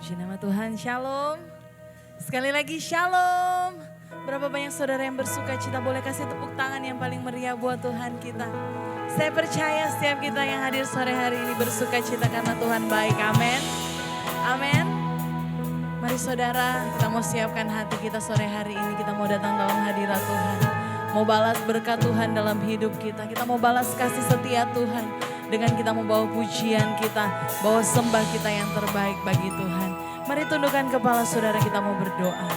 Puji nama Tuhan, shalom. Sekali lagi shalom. Berapa banyak saudara yang bersuka cita, boleh kasih tepuk tangan yang paling meriah buat Tuhan kita. Saya percaya setiap kita yang hadir sore hari ini bersuka cita karena Tuhan baik, amin. Amin. Mari saudara, kita mau siapkan hati kita sore hari ini, kita mau datang dalam hadirat Tuhan. Mau balas berkat Tuhan dalam hidup kita, kita mau balas kasih setia Tuhan. Dengan kita membawa pujian kita, bawa sembah kita yang terbaik bagi Tuhan. Mari tundukkan kepala saudara, kita mau berdoa.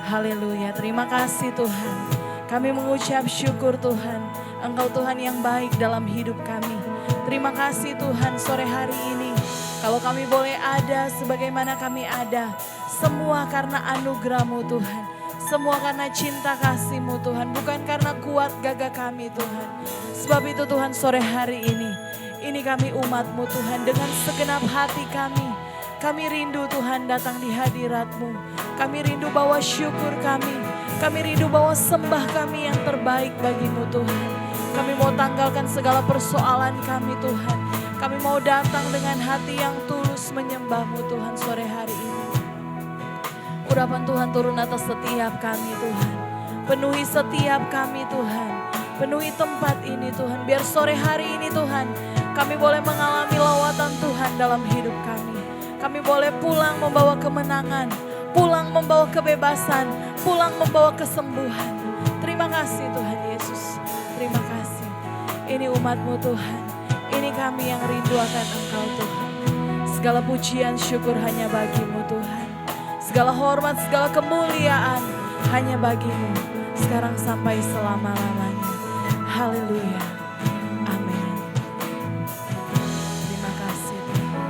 Haleluya, terima kasih Tuhan. Kami mengucap syukur Tuhan, Engkau Tuhan yang baik dalam hidup kami. Terima kasih Tuhan sore hari ini. Kalau kami boleh ada sebagaimana kami ada, semua karena anugerah-Mu Tuhan. Semua karena cinta kasih-Mu Tuhan, bukan karena kuat gagah kami Tuhan. Sebab itu Tuhan sore hari ini kami umat-Mu Tuhan, dengan segenap hati kami rindu Tuhan datang di hadirat-Mu. Kami rindu bawa syukur kami rindu bawa sembah kami yang terbaik bagi-Mu Tuhan. Kami mau tanggalkan segala persoalan kami Tuhan. Kami mau datang dengan hati yang tulus menyembah-Mu Tuhan sore hari ini. Urapan Tuhan turun atas setiap kami Tuhan. Penuhi setiap kami Tuhan. Penuhi tempat ini Tuhan. Biar sore hari ini Tuhan, kami boleh mengalami lawatan Tuhan dalam hidup kami. Kami boleh pulang membawa kemenangan, pulang membawa kebebasan, pulang membawa kesembuhan. Terima kasih Tuhan Yesus. Terima kasih. Ini umat-Mu Tuhan. Ini kami yang rindu akan Engkau Tuhan. Segala pujian syukur hanya bagi-Mu Tuhan. Segala hormat, segala kemuliaan hanya bagi-Mu. Sekarang sampai selama-lamanya. Haleluya. Amin. Terima kasih Tuhan.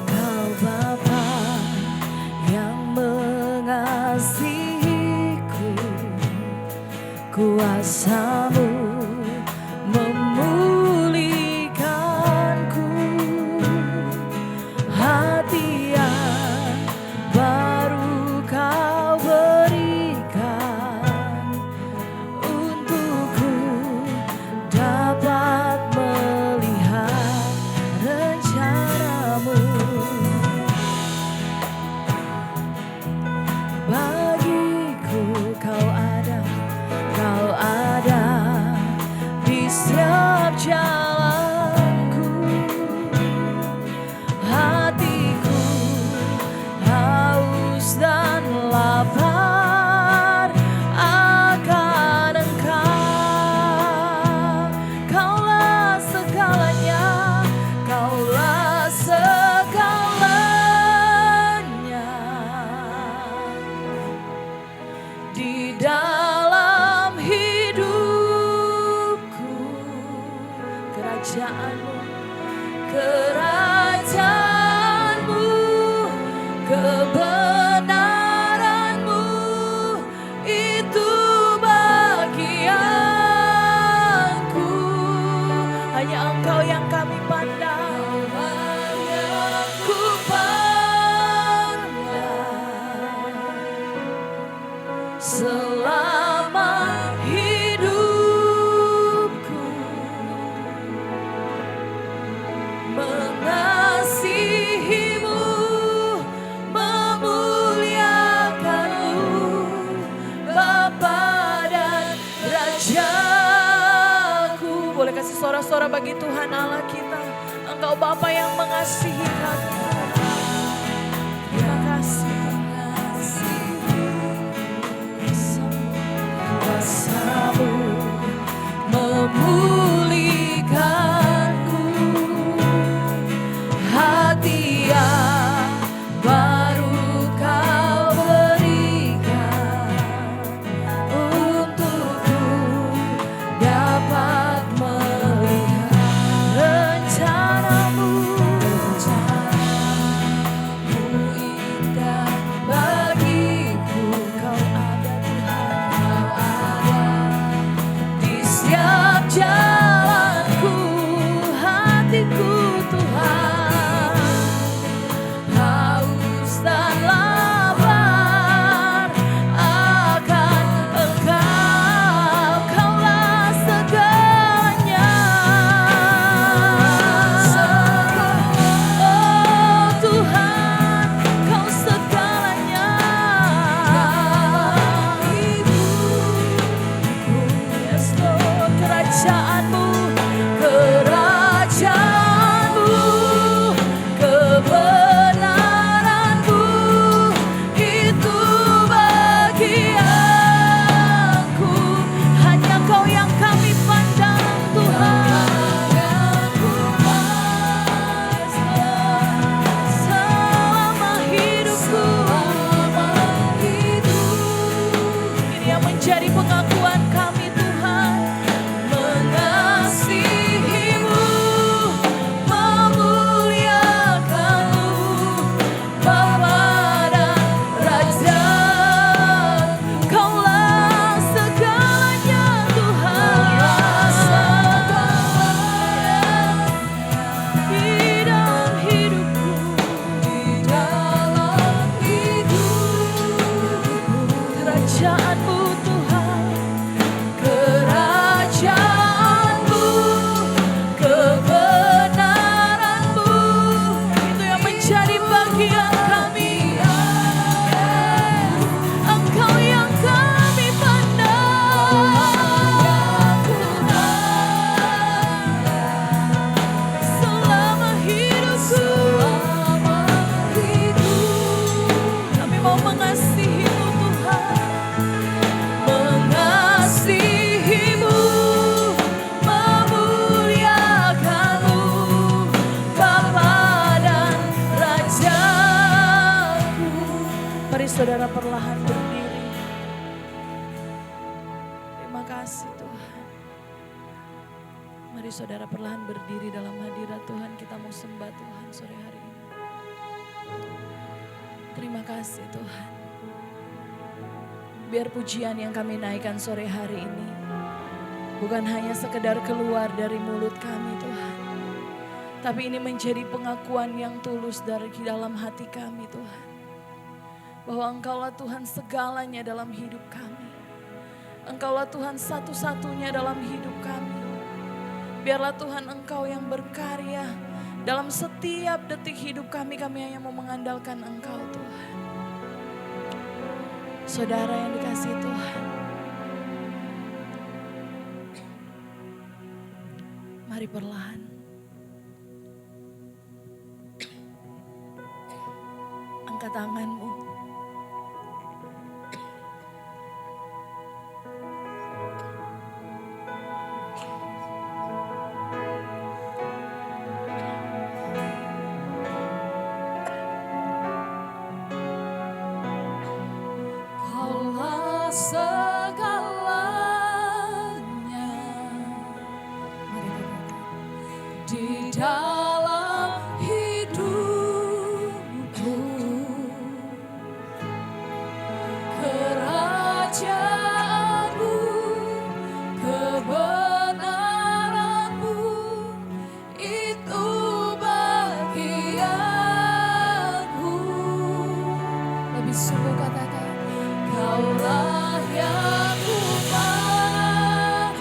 Kau Bapa yang mengasihiku, kuasa-Mu memulihkanku, hati yang baru Kau berikan untukku, dapat melihat rencana-Mu. Bagiku Kau ada di setiap jalanku. Hatiku haus dan lapar akan Engkau. Kaulah segalanya, Kaulah segalanya. Di dalam hidupku, kerajaan-Mu, kerajaan-Mu, kebenaran-Mu, itu bagianku. Hanya Engkau yang kami pandang, hanya ku pandang. Selama hidupku mengasihi-Mu, memuliakan-Mu, Bapa dan Rajaku. Boleh kasih suara-suara bagi Tuhan Allah kita. Engkau Bapa yang mengasihi kami. Terima kasih. Kuasa-Mu memulihkanku, hati yang baru Kau berikan untukku, dapat melihat rencana-Mu. Indah bagiku, Kau ada Tuhan, Kau ada di setiap jalanku. Hatiku Tuhan haus dan lapar akan Engkau. Kaulah segalanya. terima kasih Tuhan. Mari saudara perlahan berdiri dalam hadirat Tuhan. Kita mau sembah Tuhan sore hari ini. Terima kasih Tuhan. Biar pujian yang kami naikkan sore hari ini bukan hanya sekedar keluar dari mulut kami Tuhan. Tapi ini menjadi pengakuan yang tulus dari dalam hati kami Tuhan. Bahwa Engkaulah Tuhan segalanya dalam hidup kami. Engkaulah Tuhan satu-satunya dalam hidup kami. Biarlah Tuhan Engkau yang berkarya dalam setiap detik hidup kami. Kami hanya mau mengandalkan Engkau Tuhan. Saudara yang dikasihi Tuhan, mari perlahan angkat tanganmu. Di dalam hidupku, kerajaanmu, kebenaranmu, itu bagianku. Lebih sungguh katakan, Kaulah yang ku pandang.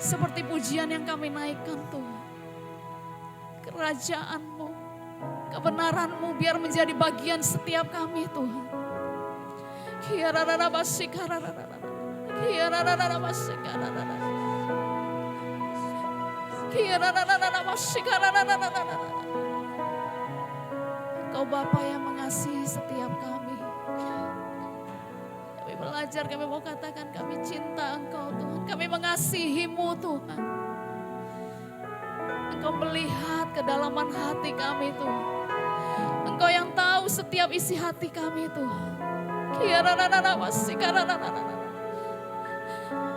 Seperti pujian yang kami naikkan Tuhan. Kerajaan-Mu, kebenaran-Mu biar menjadi bagian setiap kami Tuhan. Engkau Bapa yang mengasihi setiap kami. Kami belajar, kami mau katakan kami cinta Engkau Tuhan. Kami mengasihi-Mu Tuhan. Engkau melihat kedalaman hati kami Tuhan. Engkau yang tahu setiap isi hati kami Tuhan.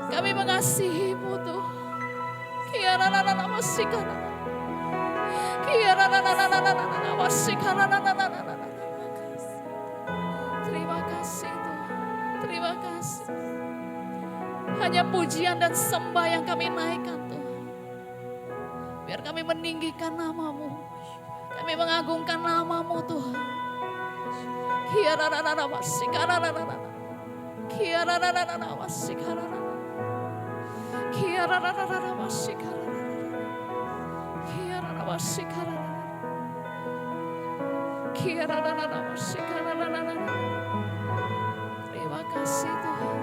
Kami mengasihi-Mu Tuhan. Terima kasih Tuhan. Terima kasih. Hanya pujian dan sembah yang kami naikkan Tuhan. Biar kami meninggikan nama-Mu. Kami mengagungkan nama-Mu Tuhan. Terima kasih Tuhan.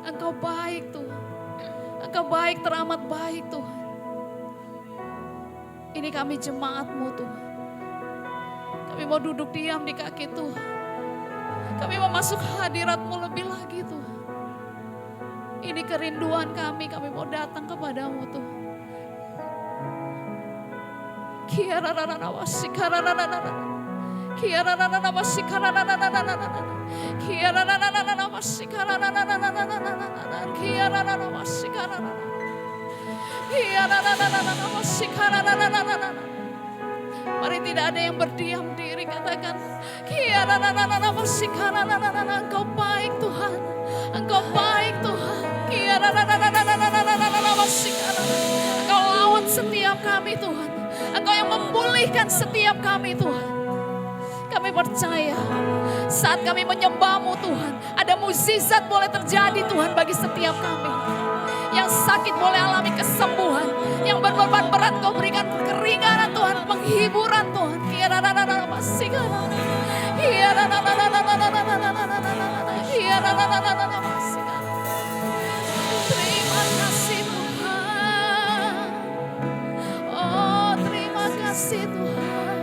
Engkau baik Tuhan. Engkau baik, teramat baik Tuhan. Ini kami jemaat-Mu Tuhan. Kami mau duduk diam di kaki Tuhan. Kami mau masuk hadirat-Mu lebih lagi Tuhan. Ini kerinduan kami mau datang kepadamu Tuhan. Mari tidak ada yang berdiam diri, katakan Engkau baik Tuhan. Engkau baik Tuhan. Engkau lawan setiap kami Tuhan. Engkau yang memulihkan setiap kami Tuhan. Kami percaya saat kami menyembah-Mu Tuhan, ada mukjizat boleh terjadi Tuhan bagi setiap kami. Yang sakit boleh alami kesembuhan. Yang berbeban berat Kau berikan keringanan Tuhan, penghiburan Tuhan. Terima kasih Tuhan. Oh, terima kasih Tuhan.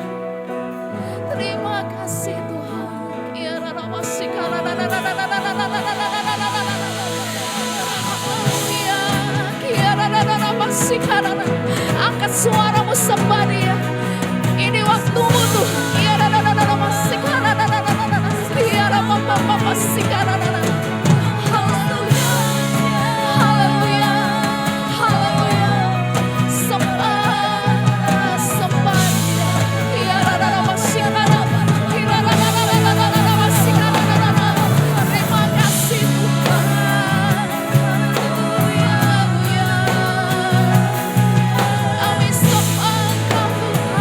Terima kasih Tuhan. Angkat suaramu sembah Dia. Ini waktumu Tuhan. Haleluya. Haleluya. Haleluya. Sembah, sembah Dia. Terima kasih Tuhan. Kami sembah Engkau Tuhan.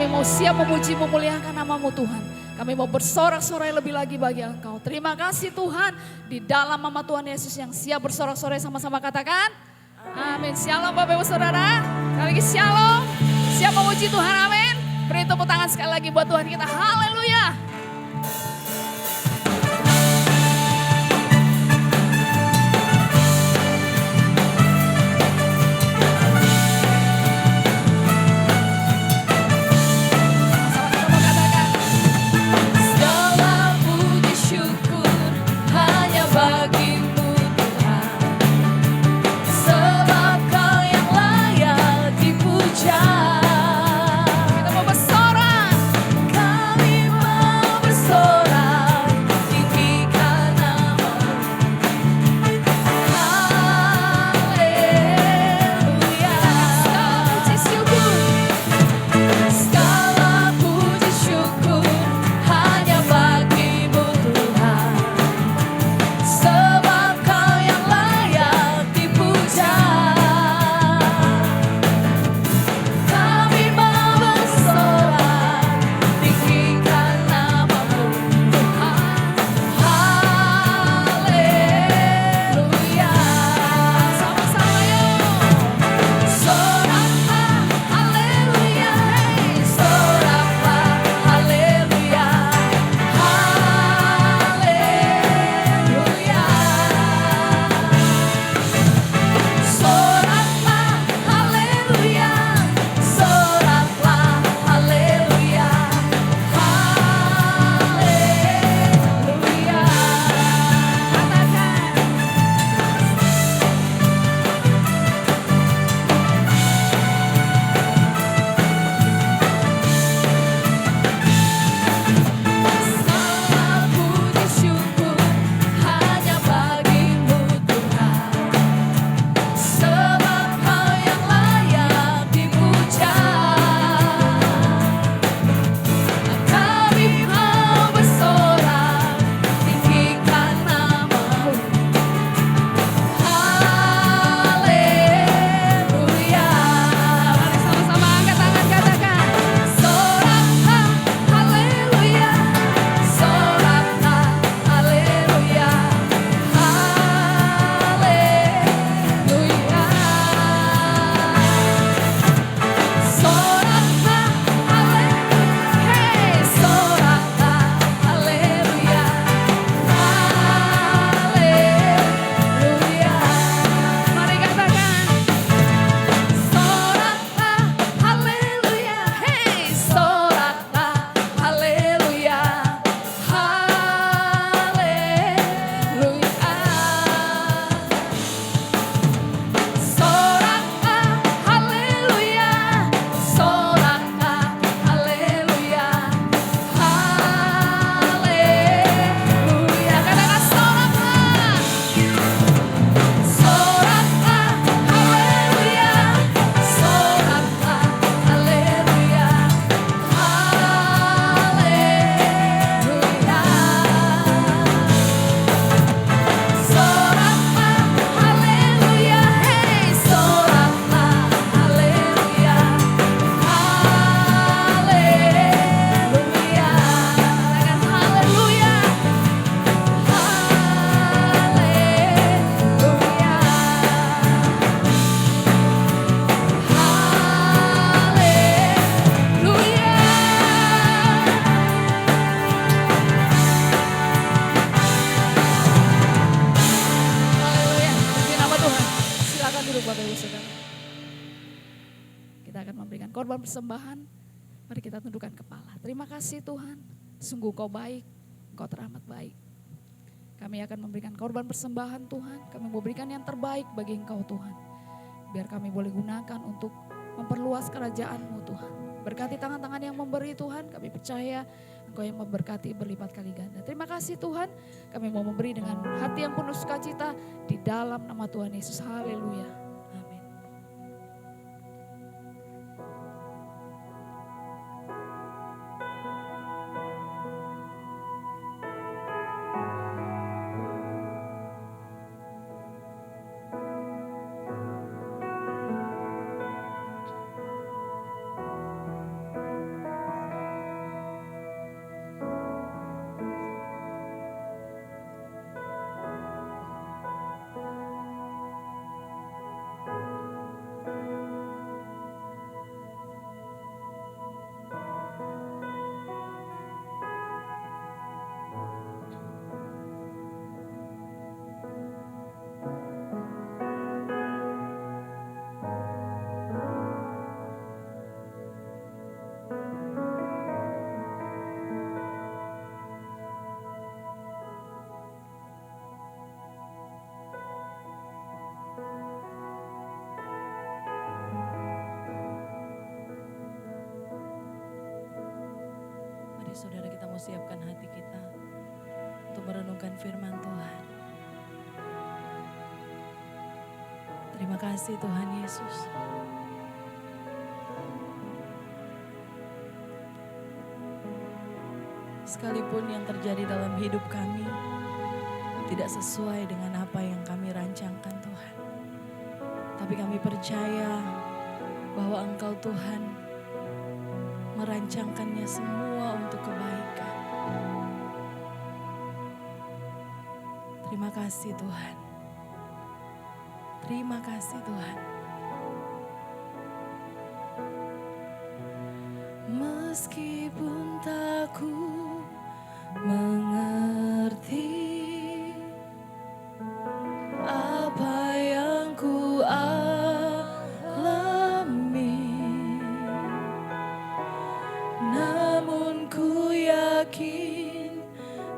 Kami mau siap memuji memuliakan nama-Mu Tuhan. Kami mau bersorak-sorai lebih lagi bagi Engkau. Terima kasih Tuhan. Di dalam nama Tuhan Yesus yang siap bersorak-sorai sama-sama katakan. Amin. Shalom Bapak Ibu Saudara. Sekali lagi shalom. Siap memuji Tuhan, amin. Beri tepuk tangan sekali lagi buat Tuhan kita. Haleluya. korban persembahan, mari kita tundukkan kepala. Terima kasih Tuhan, sungguh Kau baik, Kau teramat baik. Kami akan memberikan korban persembahan Tuhan, kami mau berikan yang terbaik bagi Engkau Tuhan. Biar kami boleh gunakan untuk memperluas kerajaan-Mu Tuhan. Berkati tangan-tangan yang memberi Tuhan, kami percaya Engkau yang memberkati berlipat kali ganda. Terima kasih Tuhan, kami mau memberi dengan hati yang penuh sukacita di dalam nama Tuhan Yesus. Haleluya. Amin. Mari saudara kita mau siapkan hati kita untuk merenungkan firman Tuhan. Terima kasih Tuhan Yesus. Sekalipun yang terjadi dalam hidup kami tidak sesuai dengan apa yang kami rancangkan Tuhan. Tapi kami percaya bahwa Engkau Tuhan merancangkannya semua untuk kebaikan. Terima kasih Tuhan. Terima kasih Tuhan. Meskipun tak ku mengerti apa yang ku alami, namun ku yakin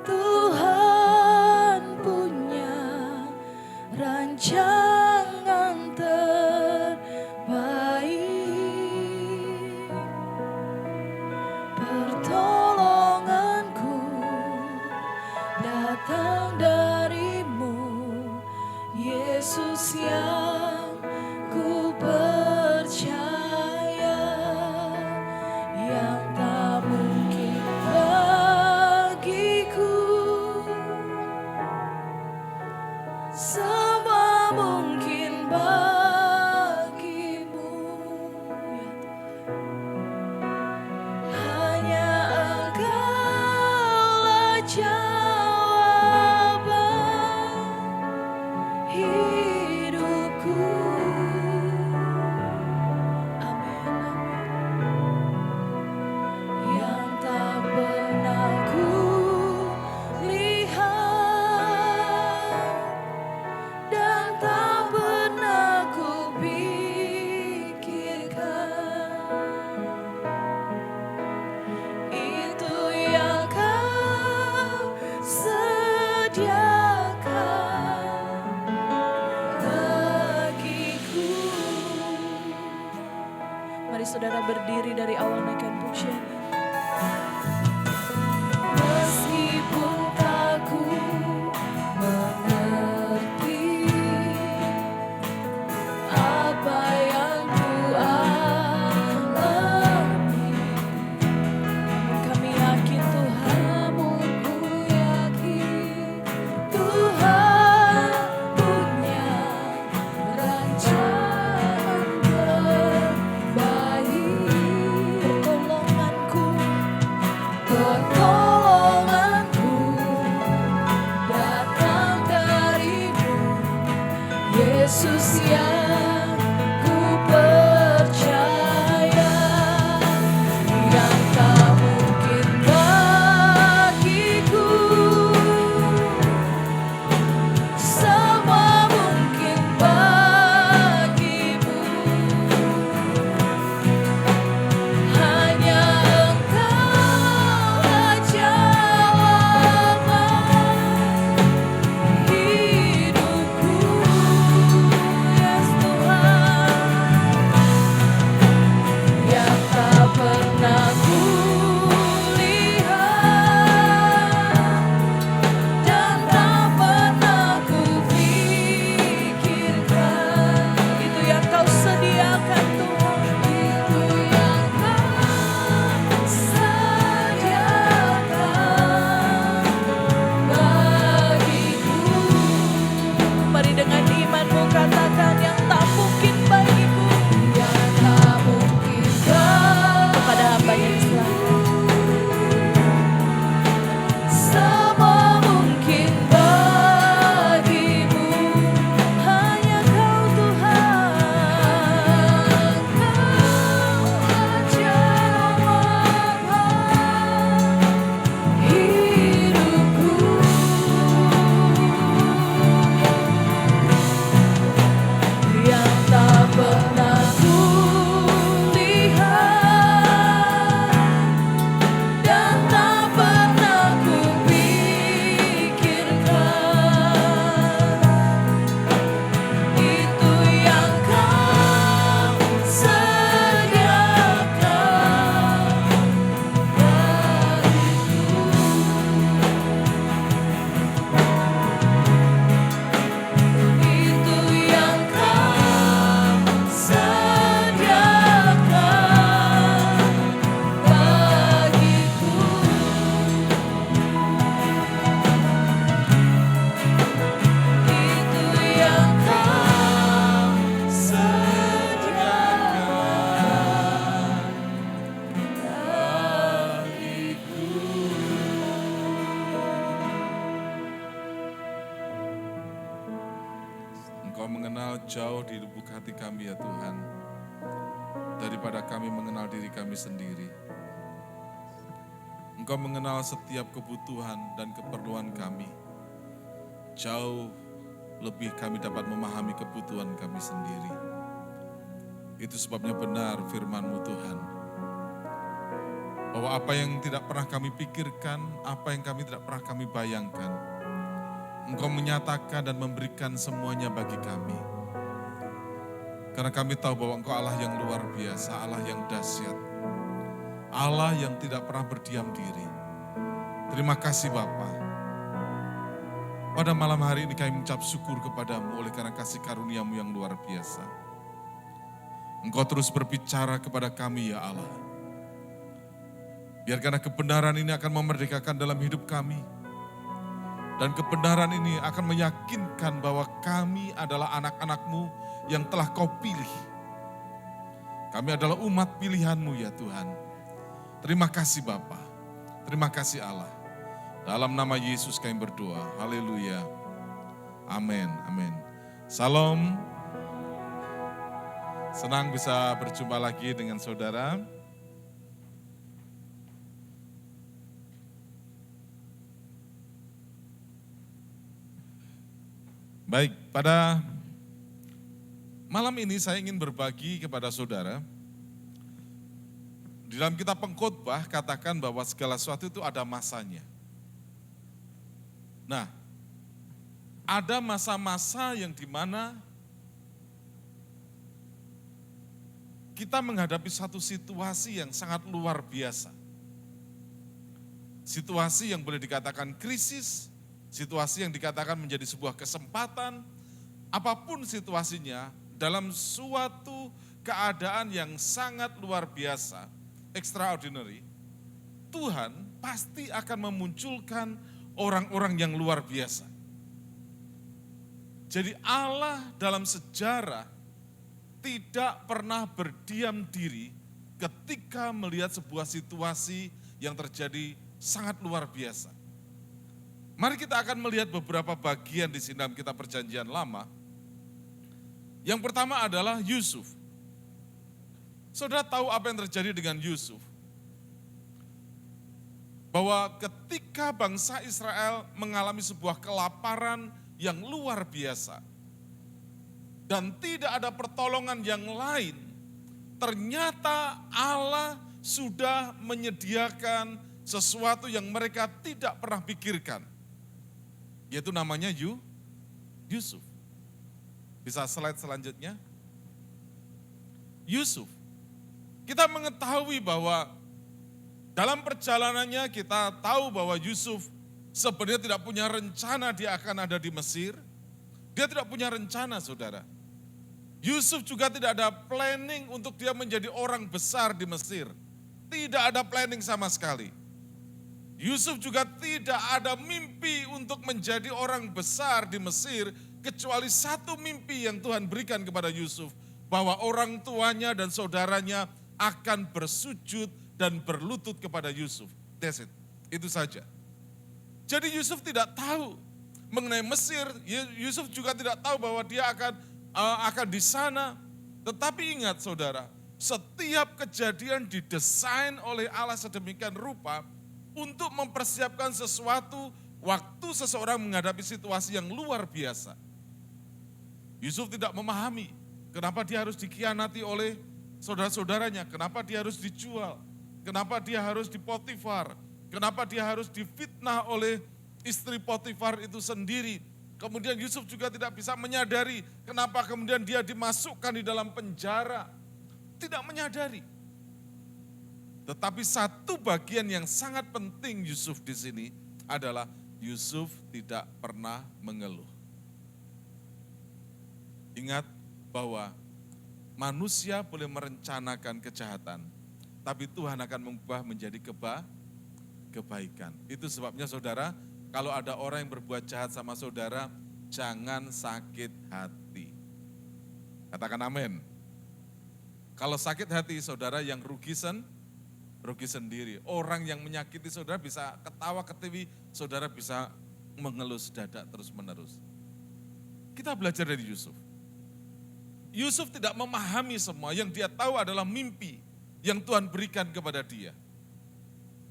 Tuhan punya rancangan terbaik. Pertolonganku datang darimu, Yesus yang ku percaya, yang tak mungkin bagiku, semua mungkin bagimu, ya Tuhan. Hanya Engkaulah jawaban hidupku. Amin, amin. Yang tak pernah ku lihat dan tak pernah ku pikirkan, itu yang Kau sediakan bagiku. Mari saudara berdiri dari awal naikkan pujian. Meskipun tak ku mengerti apa yang ku alami, kami yakin Tuhan, namun ku yakin Tuhan punya rancangan terbaik. Pertolonganku jauh di lubuk hati kami ya Tuhan, daripada kami mengenal diri kami sendiri. Engkau mengenal setiap kebutuhan dan keperluan kami. Jauh lebih kami dapat memahami kebutuhan kami sendiri. Itu sebabnya benar firman-Mu Tuhan, bahwa apa yang tidak pernah kami pikirkan, apa yang kami tidak pernah kami bayangkan, Engkau menyatakan dan memberikan semuanya bagi kami. Karena kami tahu bahwa Engkau Allah yang luar biasa, Allah yang dahsyat, Allah yang tidak pernah berdiam diri. Terima kasih Bapa. Pada malam hari ini kami mengucap syukur kepadamu oleh karena kasih karunia-Mu yang luar biasa. Engkau terus berbicara kepada kami ya Allah. Biar karena kebenaran ini akan memerdekakan dalam hidup kami. Dan kebenaran ini akan meyakinkan bahwa kami adalah anak-anak-Mu yang telah Kau pilih. Kami adalah umat pilihan-Mu ya Tuhan. Terima kasih Bapa, terima kasih Allah. Dalam nama Yesus kami berdoa, haleluya, amin, amin. Salam, senang bisa berjumpa lagi dengan saudara. Baik, pada malam ini saya ingin berbagi kepada saudara. Di dalam kitab Pengkhotbah katakan bahwa segala sesuatu itu ada masanya. Nah, ada masa-masa yang dimana kita menghadapi satu situasi yang sangat luar biasa. Situasi yang boleh dikatakan krisis, situasi yang dikatakan menjadi sebuah kesempatan, apapun situasinya, dalam suatu keadaan yang sangat luar biasa, extraordinary, Tuhan pasti akan memunculkan orang-orang yang luar biasa. Jadi Allah dalam sejarah tidak pernah berdiam diri ketika melihat sebuah situasi yang terjadi sangat luar biasa. Mari kita akan melihat beberapa bagian di sini dalam kitab Perjanjian Lama. Yang pertama adalah Yusuf. Saudara tahu apa yang terjadi dengan Yusuf? Bahwa ketika bangsa Israel mengalami sebuah kelaparan yang luar biasa dan tidak ada pertolongan yang lain, ternyata Allah sudah menyediakan sesuatu yang mereka tidak pernah pikirkan, yaitu namanya Yusuf. Bisa slide selanjutnya. Yusuf. Kita mengetahui bahwa dalam perjalanannya kita tahu bahwa Yusuf sebenarnya tidak punya rencana dia akan ada di Mesir. Dia tidak punya rencana, saudara. Yusuf juga tidak ada planning untuk dia menjadi orang besar di Mesir. Tidak ada planning sama sekali. Yusuf juga tidak ada mimpi untuk menjadi orang besar di Mesir, kecuali satu mimpi yang Tuhan berikan kepada Yusuf, bahwa orang tuanya dan saudaranya akan bersujud dan berlutut kepada Yusuf. That's it. Itu saja. Jadi Yusuf tidak tahu mengenai Mesir, Yusuf juga tidak tahu bahwa dia akan di sana. Tetapi ingat saudara, setiap kejadian didesain oleh Allah sedemikian rupa untuk mempersiapkan sesuatu waktu seseorang menghadapi situasi yang luar biasa. Yusuf tidak memahami kenapa dia harus dikhianati oleh saudara-saudaranya, kenapa dia harus dijual, kenapa dia harus di Potifar, kenapa dia harus difitnah oleh istri Potifar itu sendiri. Kemudian Yusuf juga tidak bisa menyadari kenapa kemudian dia dimasukkan di dalam penjara. Tidak menyadari. Tetapi satu bagian yang sangat penting Yusuf di sini adalah Yusuf tidak pernah mengeluh. Ingat bahwa manusia boleh merencanakan kejahatan, tapi Tuhan akan mengubah menjadi kebaikan. Itu sebabnya saudara, kalau ada orang yang berbuat jahat sama saudara, jangan sakit hati. Katakan amin. Kalau sakit hati saudara, yang rugi sendiri. Orang yang menyakiti saudara bisa ketawa ketiwi, saudara bisa mengelus dada terus menerus. Kita belajar dari Yusuf. Yusuf tidak memahami semua, yang dia tahu adalah mimpi yang Tuhan berikan kepada dia.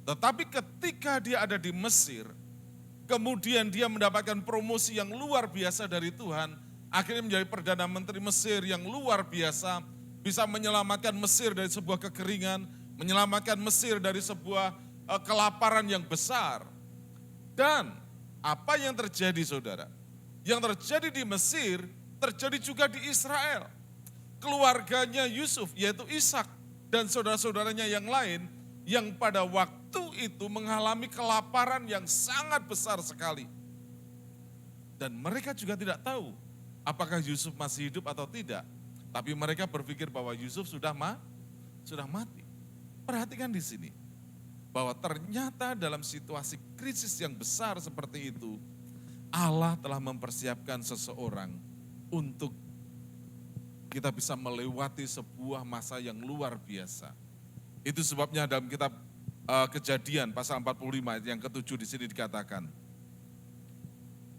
Tetapi ketika dia ada di Mesir, kemudian dia mendapatkan promosi yang luar biasa dari Tuhan, akhirnya menjadi Perdana Menteri Mesir yang luar biasa, bisa menyelamatkan Mesir dari sebuah kekeringan, menyelamatkan Mesir dari sebuah kelaparan yang besar. Dan apa yang terjadi saudara? Yang terjadi di Mesir, terjadi juga di Israel. Keluarganya Yusuf, yaitu Ishak dan saudara-saudaranya yang lain, yang pada waktu itu mengalami kelaparan yang sangat besar sekali. Dan mereka juga tidak tahu apakah Yusuf masih hidup atau tidak. Tapi mereka berpikir bahwa Yusuf sudah mati. Perhatikan di sini, bahwa ternyata dalam situasi krisis yang besar seperti itu, Allah telah mempersiapkan seseorang untuk kita bisa melewati sebuah masa yang luar biasa. Itu sebabnya dalam kitab Kejadian pasal 45 ayat yang ke-7 di sini dikatakan,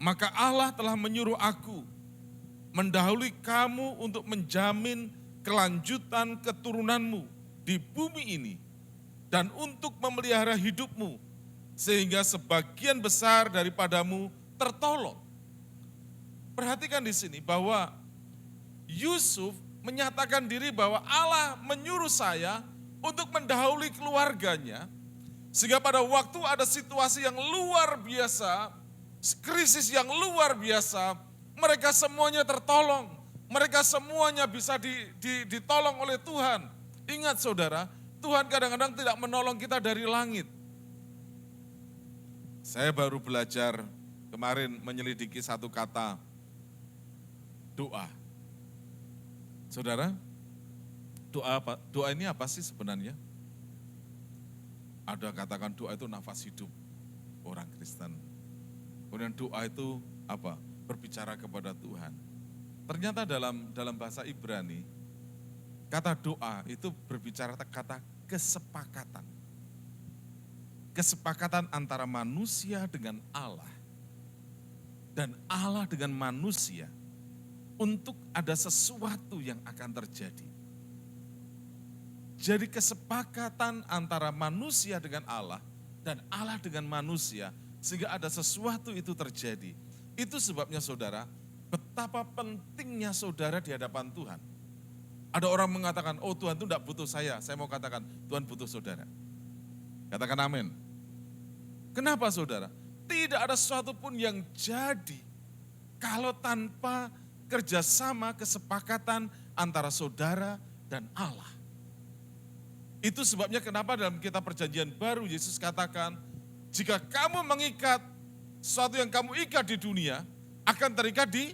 maka Allah telah menyuruh aku mendahului kamu untuk menjamin kelanjutan keturunanmu di bumi ini dan untuk memelihara hidupmu sehingga sebagian besar daripadamu tertolong. Perhatikan di sini bahwa Yusuf menyatakan diri bahwa Allah menyuruh saya untuk mendahului keluarganya, sehingga pada waktu ada situasi yang luar biasa, krisis yang luar biasa, mereka semuanya tertolong, mereka semuanya bisa ditolong oleh Tuhan. Ingat saudara, Tuhan kadang-kadang tidak menolong kita dari langit. Saya baru belajar kemarin menyelidiki satu kata, doa. Saudara, doa ini apa sih sebenarnya? Ada katakan doa itu nafas hidup orang Kristen. Kemudian doa itu apa? Berbicara kepada Tuhan. Ternyata dalam bahasa Ibrani, kata doa itu berbicara kata kesepakatan. Kesepakatan antara manusia dengan Allah. Dan Allah dengan manusia untuk ada sesuatu yang akan terjadi. Jadi kesepakatan antara manusia dengan Allah dan Allah dengan manusia sehingga ada sesuatu itu terjadi. Itu sebabnya saudara, betapa pentingnya saudara di hadapan Tuhan. Ada orang mengatakan, oh Tuhan itu tidak butuh saya mau katakan Tuhan butuh saudara. Katakan amin. Kenapa saudara? Tidak ada sesuatu pun yang jadi kalau tanpa kerjasama kesepakatan antara saudara dan Allah. Itu sebabnya kenapa dalam kitab Perjanjian Baru Yesus katakan, jika kamu mengikat sesuatu yang kamu ikat di dunia, akan terikat di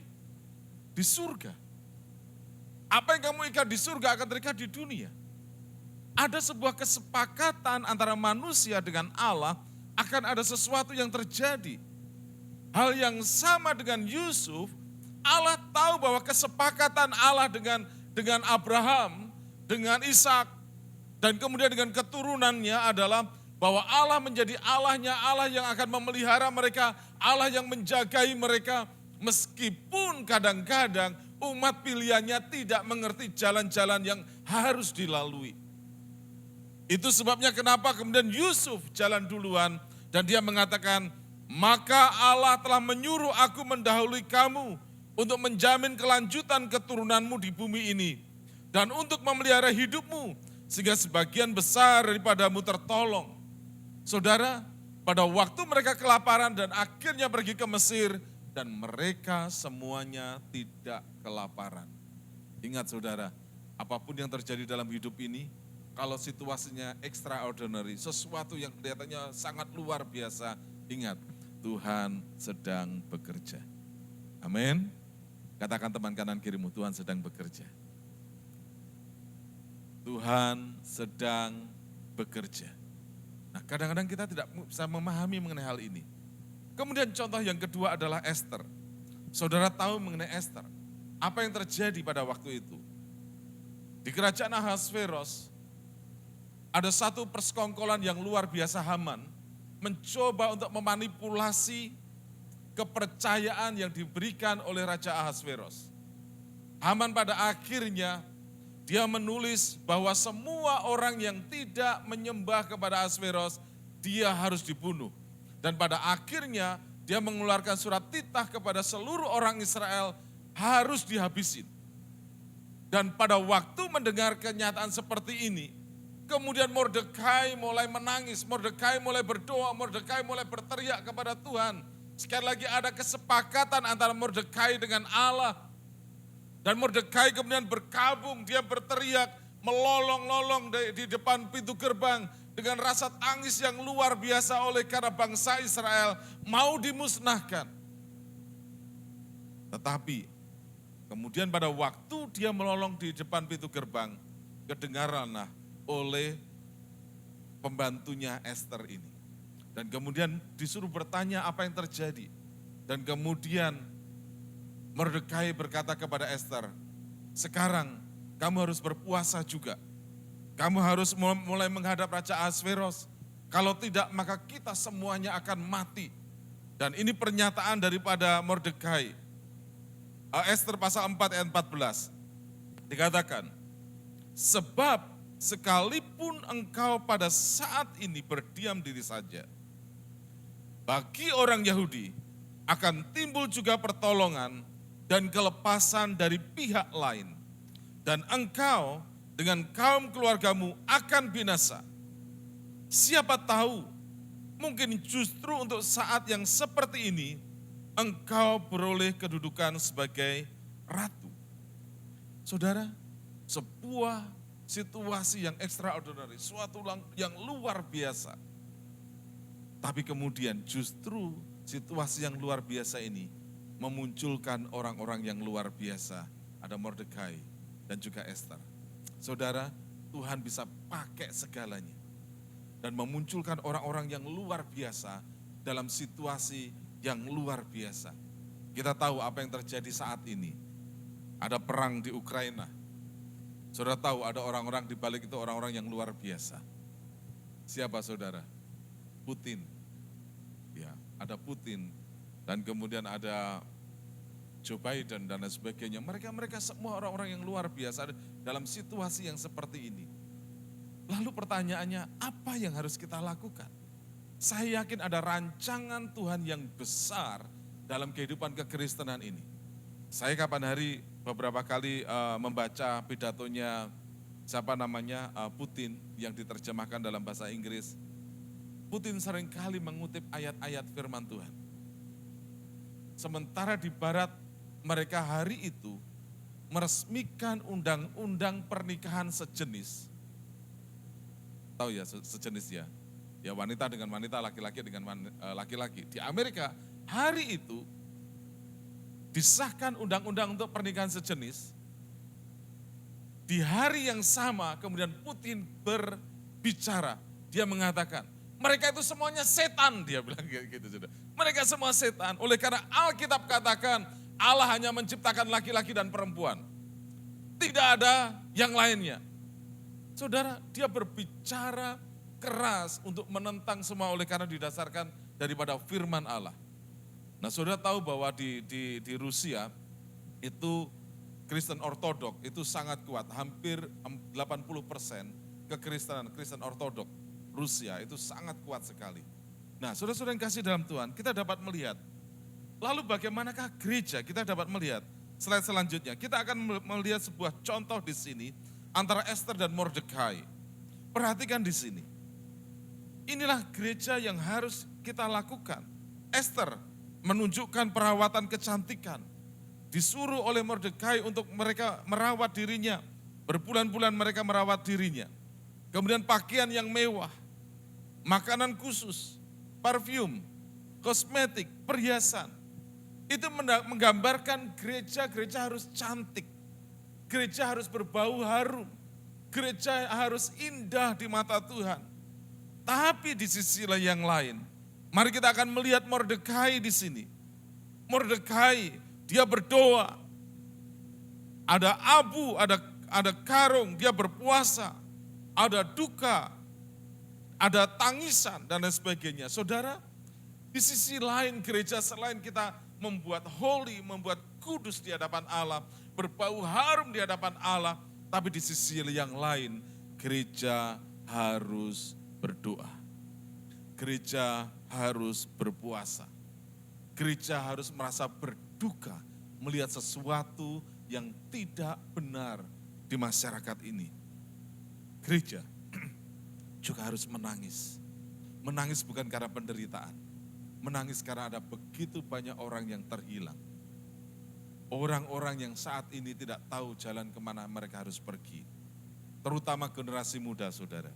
surga. Apa yang kamu ikat di surga akan terikat di dunia. Ada sebuah kesepakatan antara manusia dengan Allah, akan ada sesuatu yang terjadi. Hal yang sama dengan Yusuf, Allah tahu bahwa kesepakatan Allah dengan Abraham, dengan Ishak, dan kemudian dengan keturunannya adalah bahwa Allah menjadi Allahnya, Allah yang akan memelihara mereka, Allah yang menjagai mereka, meskipun kadang-kadang umat pilihannya tidak mengerti jalan-jalan yang harus dilalui. Itu sebabnya kenapa kemudian Yusuf jalan duluan dan dia mengatakan, maka Allah telah menyuruh aku mendahului kamu untuk menjamin kelanjutan keturunanmu di bumi ini dan untuk memelihara hidupmu sehingga sebagian besar daripadamu tertolong. Saudara, pada waktu mereka kelaparan dan akhirnya pergi ke Mesir dan mereka semuanya tidak kelaparan. Ingat saudara, apapun yang terjadi dalam hidup ini, kalau situasinya extraordinary, sesuatu yang kelihatannya sangat luar biasa, ingat, Tuhan sedang bekerja. Amin. Katakan teman kanan kirimu, Tuhan sedang bekerja. Tuhan sedang bekerja. Nah, kadang-kadang kita tidak bisa memahami mengenai hal ini. Kemudian contoh yang kedua adalah Esther. Saudara tahu mengenai Esther. Apa yang terjadi pada waktu itu? Di kerajaan Ahasveros, ada satu persekongkolan yang luar biasa. Haman mencoba untuk memanipulasi kepercayaan yang diberikan oleh Raja Ahasveros. Haman pada akhirnya dia menulis bahwa semua orang yang tidak menyembah kepada Asveros, dia harus dibunuh. Dan pada akhirnya dia mengeluarkan surat titah kepada seluruh orang Israel, harus dihabisin. Dan pada waktu mendengar kenyataan seperti ini, kemudian Mordekai mulai menangis, Mordekai mulai berdoa, Mordekai mulai berteriak kepada Tuhan. Sekali lagi ada kesepakatan antara Mordekai dengan Allah. Dan Mordekai kemudian berkabung, dia berteriak, melolong-lolong di depan pintu gerbang dengan rasa tangis yang luar biasa oleh karena bangsa Israel mau dimusnahkan. Tetapi kemudian pada waktu dia melolong di depan pintu gerbang, kedengaranlah oleh pembantunya Esther ini. Dan kemudian disuruh bertanya apa yang terjadi. Dan kemudian Mordekai berkata kepada Esther, sekarang kamu harus berpuasa juga. Kamu harus mulai menghadap Raja Ahasveros. Kalau tidak maka kita semuanya akan mati. Dan ini pernyataan daripada Mordekai. Esther pasal 4 ayat 14. Dikatakan, sebab sekalipun engkau pada saat ini berdiam diri saja, bagi orang Yahudi akan timbul juga pertolongan dan kelepasan dari pihak lain. Dan engkau dengan kaum keluargamu akan binasa. Siapa tahu, mungkin justru untuk saat yang seperti ini, engkau beroleh kedudukan sebagai ratu. Saudara, sebuah situasi yang extraordinary, suatu yang luar biasa. Tapi kemudian justru situasi yang luar biasa ini memunculkan orang-orang yang luar biasa. Ada Mordekai dan juga Esther. Saudara, Tuhan bisa pakai segalanya. Dan memunculkan orang-orang yang luar biasa dalam situasi yang luar biasa. Kita tahu apa yang terjadi saat ini. Ada perang di Ukraina. Saudara tahu ada orang-orang di balik itu orang-orang yang luar biasa. Siapa saudara? Putin. Ya, ada Putin. Dan kemudian ada Joe Biden dan lain sebagainya. Mereka semua orang-orang yang luar biasa dalam situasi yang seperti ini. Lalu pertanyaannya, apa yang harus kita lakukan? Saya yakin ada rancangan Tuhan yang besar dalam kehidupan kekristenan ini. Saya kapan hari beberapa kali membaca pidatonya Putin yang diterjemahkan dalam bahasa Inggris. Putin seringkali mengutip ayat-ayat firman Tuhan. Sementara di barat mereka hari itu meresmikan undang-undang pernikahan sejenis. Tahu ya sejenis ya? Ya wanita dengan wanita, laki-laki dengan laki-laki. Di Amerika hari itu disahkan undang-undang untuk pernikahan sejenis. Di hari yang sama kemudian Putin berbicara. Dia mengatakan, mereka itu semuanya setan, dia bilang gitu. Mereka semua setan. Oleh karena Alkitab katakan Allah hanya menciptakan laki-laki dan perempuan. Tidak ada yang lainnya. Saudara, dia berbicara keras untuk menentang semua oleh karena didasarkan daripada firman Allah. Nah saudara tahu bahwa di Rusia itu Kristen Ortodok itu sangat kuat. Hampir 80% Kristen Ortodok Rusia itu sangat kuat sekali. Nah saudara-saudara yang kasih dalam Tuhan, kita dapat melihat. Lalu bagaimanakah gereja? Kita dapat melihat slide selanjutnya. Kita akan melihat sebuah contoh di sini antara Esther dan Mordekai. Perhatikan di sini. Inilah gereja yang harus kita lakukan. Esther menunjukkan perawatan kecantikan. Disuruh oleh Mordekai untuk mereka merawat dirinya. Berbulan-bulan mereka merawat dirinya. Kemudian pakaian yang mewah, makanan khusus, parfum, kosmetik, perhiasan. Itu menggambarkan gereja harus cantik. Gereja harus berbau harum. Gereja harus indah di mata Tuhan. Tapi di sisi yang lain, mari kita akan melihat Mordekai di sini. Mordekai, dia berdoa. Ada abu, ada karung, dia berpuasa. Ada duka, ada tangisan dan lain sebagainya. Saudara, di sisi lain gereja selain kita membuat holy, membuat kudus di hadapan Allah, berbau harum di hadapan Allah. Tapi di sisi yang lain, gereja harus berdoa. Gereja harus berpuasa. Gereja harus merasa berduka melihat sesuatu yang tidak benar di masyarakat ini. Gereja juga harus menangis. Menangis bukan karena penderitaan. Menangis karena ada begitu banyak orang yang terhilang. Orang-orang yang saat ini tidak tahu jalan kemana mereka harus pergi. Terutama generasi muda, saudara.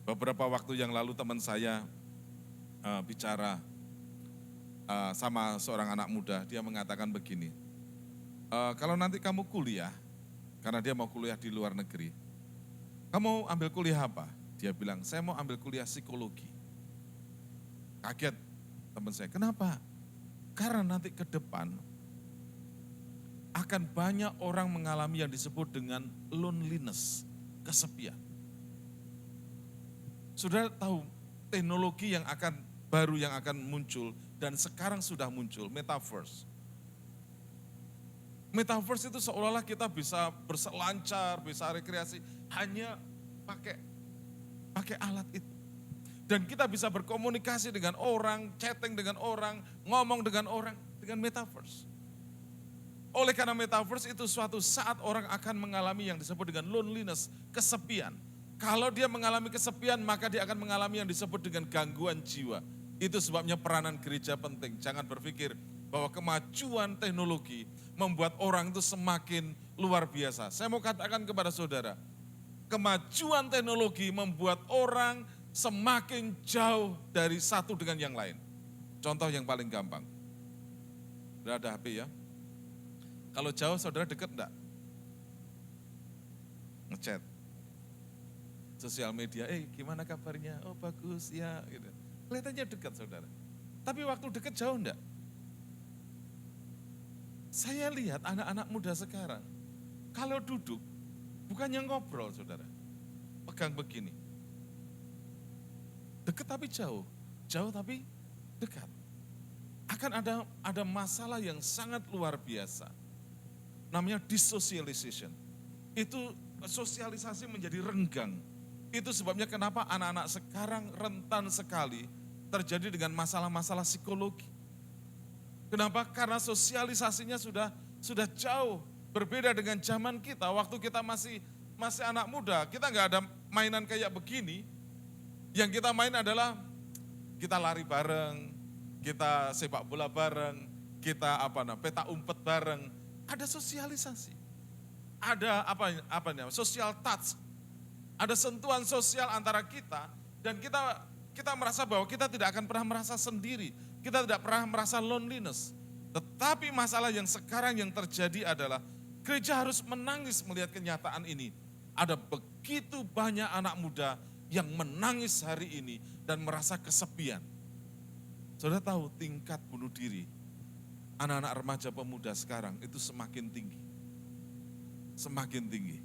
Beberapa waktu yang lalu teman saya bicara sama seorang anak muda. Dia mengatakan begini, kalau nanti kamu kuliah, karena dia mau kuliah di luar negeri. Kamu ambil kuliah apa? Dia bilang, saya mau ambil kuliah psikologi. Kaget teman saya, kenapa? Karena nanti ke depan akan banyak orang mengalami yang disebut dengan loneliness, kesepian. Sudah tahu teknologi yang baru yang akan muncul dan sekarang sudah muncul, metaverse. Metaverse itu seolah-olah kita bisa berselancar, bisa rekreasi hanya pakai alat itu. Dan kita bisa berkomunikasi dengan orang, chatting dengan orang, ngomong dengan orang dengan metaverse. Oleh karena metaverse itu suatu saat orang akan mengalami yang disebut dengan loneliness, kesepian. Kalau dia mengalami kesepian, maka dia akan mengalami yang disebut dengan gangguan jiwa. Itu sebabnya peranan gereja penting. Jangan berpikir bahwa kemajuan teknologi membuat orang itu semakin luar biasa. Saya mau katakan kepada saudara, kemajuan teknologi membuat orang semakin jauh dari satu dengan yang lain. Contoh yang paling gampang. Udah ada HP ya? Kalau jauh saudara dekat enggak? Ngechat. Sosial media, gimana kabarnya? Oh bagus ya. Gitu. Kelihatannya dekat saudara. Tapi waktu dekat jauh enggak? Saya lihat anak-anak muda sekarang, kalau duduk, bukannya ngobrol saudara. Pegang begini. Dekat tapi jauh, jauh tapi dekat. Akan ada masalah yang sangat luar biasa. Namanya dissocialization. Itu sosialisasi menjadi renggang. Itu sebabnya kenapa anak-anak sekarang rentan sekali terjadi dengan masalah-masalah psikologi. Kenapa? Karena sosialisasinya sudah jauh berbeda dengan zaman kita. Waktu kita masih anak muda, kita nggak ada mainan kayak begini. Yang kita main adalah kita lari bareng, kita sepak bola bareng, kita peta umpet bareng. Ada sosialisasi, ada social touch, ada sentuhan sosial antara kita dan kita merasa bahwa kita tidak akan pernah merasa sendiri, kita tidak pernah merasa loneliness. Tetapi masalah yang sekarang yang terjadi adalah gereja harus menangis melihat kenyataan ini. Ada begitu banyak anak muda yang menangis hari ini dan merasa kesepian. Saudara tahu tingkat bunuh diri anak-anak remaja pemuda sekarang itu semakin tinggi. Semakin tinggi.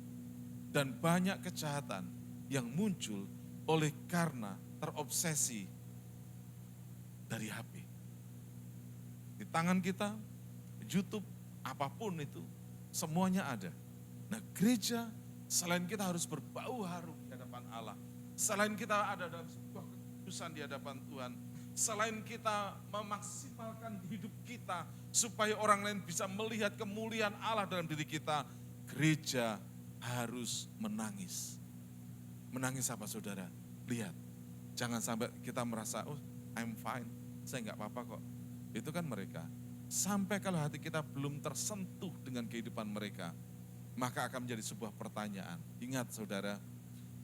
Dan banyak kejahatan yang muncul oleh karena terobsesi dari HP. Di tangan kita, YouTube, apapun itu, semuanya ada. Nah gereja selain kita harus berbau harum di hadapan Allah, selain kita ada dalam sebuah kekudusan di hadapan Tuhan, selain kita memaksimalkan hidup kita supaya orang lain bisa melihat kemuliaan Allah dalam diri kita, gereja harus menangis. Menangis apa saudara? Lihat, jangan sampai kita merasa, I'm fine, saya enggak apa-apa kok. Itu kan mereka. Sampai kalau hati kita belum tersentuh dengan kehidupan mereka, maka akan menjadi sebuah pertanyaan. Ingat saudara,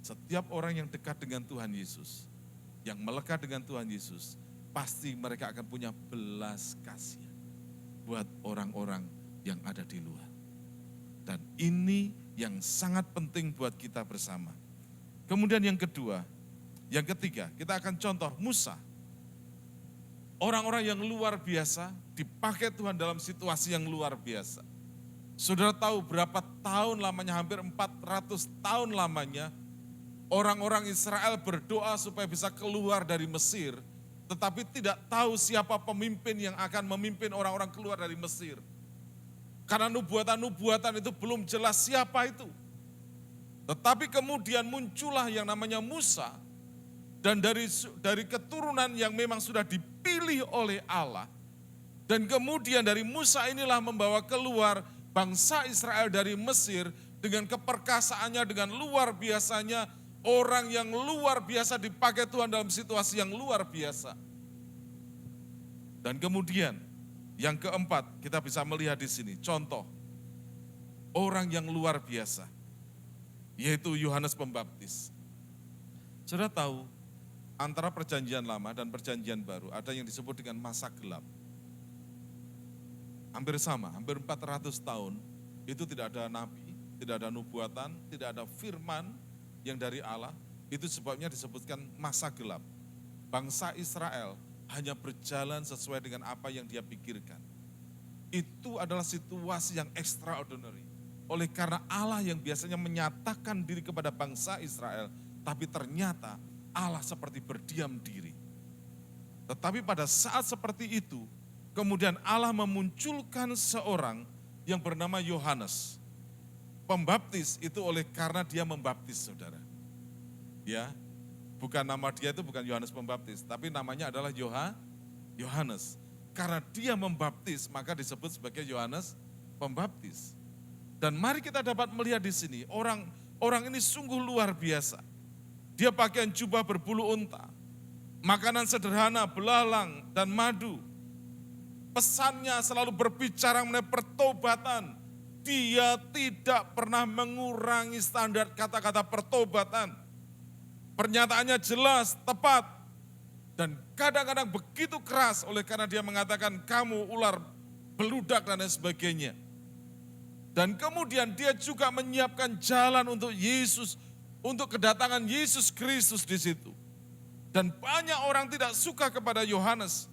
setiap orang yang dekat dengan Tuhan Yesus, yang melekat dengan Tuhan Yesus, pasti mereka akan punya belas kasihan buat orang-orang yang ada di luar. Dan ini yang sangat penting buat kita bersama. Kemudian yang kedua, yang ketiga, kita akan contoh Musa. Orang-orang yang luar biasa dipakai Tuhan dalam situasi yang luar biasa. Saudara tahu berapa tahun lamanya, hampir 400 tahun lamanya, orang-orang Israel berdoa supaya bisa keluar dari Mesir, tetapi tidak tahu siapa pemimpin yang akan memimpin orang-orang keluar dari Mesir. Karena nubuatan-nubuatan itu belum jelas siapa itu. Tetapi kemudian muncullah yang namanya Musa, dan dari keturunan yang memang sudah dipilih oleh Allah. Dan kemudian dari Musa inilah membawa keluar bangsa Israel dari Mesir dengan keperkasaannya, dengan luar biasanya, orang yang luar biasa dipakai Tuhan dalam situasi yang luar biasa. Dan kemudian yang keempat kita bisa melihat di sini contoh orang yang luar biasa, yaitu Yohanes Pembaptis. Saudara tahu antara perjanjian lama dan perjanjian baru ada yang disebut dengan masa gelap. Hampir sama, hampir 400 tahun itu tidak ada nabi, tidak ada nubuatan, tidak ada firman yang dari Allah. Itu sebabnya disebutkan masa gelap. Bangsa Israel hanya berjalan sesuai dengan apa yang dia pikirkan. Itu adalah situasi yang extraordinary. Oleh karena Allah yang biasanya menyatakan diri kepada bangsa Israel, tapi ternyata Allah seperti berdiam diri. Tetapi pada saat seperti itu, kemudian Allah memunculkan seorang yang bernama Yohanes. Pembaptis itu oleh karena dia membaptis, saudara. Ya, bukan nama dia itu bukan Yohanes Pembaptis, tapi namanya adalah Yohanes. Karena dia membaptis, maka disebut sebagai Yohanes Pembaptis. Dan mari kita dapat melihat di sini, orang ini sungguh luar biasa. Dia pakaian jubah berbulu unta, makanan sederhana, belalang dan madu. Pesannya selalu berbicara mengenai pertobatan. Dia tidak pernah mengurangi standar kata-kata pertobatan. Pernyataannya jelas, tepat, dan kadang-kadang begitu keras oleh karena dia mengatakan kamu ular beludak dan lain sebagainya. Dan kemudian dia juga menyiapkan jalan untuk Yesus, untuk kedatangan Yesus Kristus di situ. Dan banyak orang tidak suka kepada Yohanes.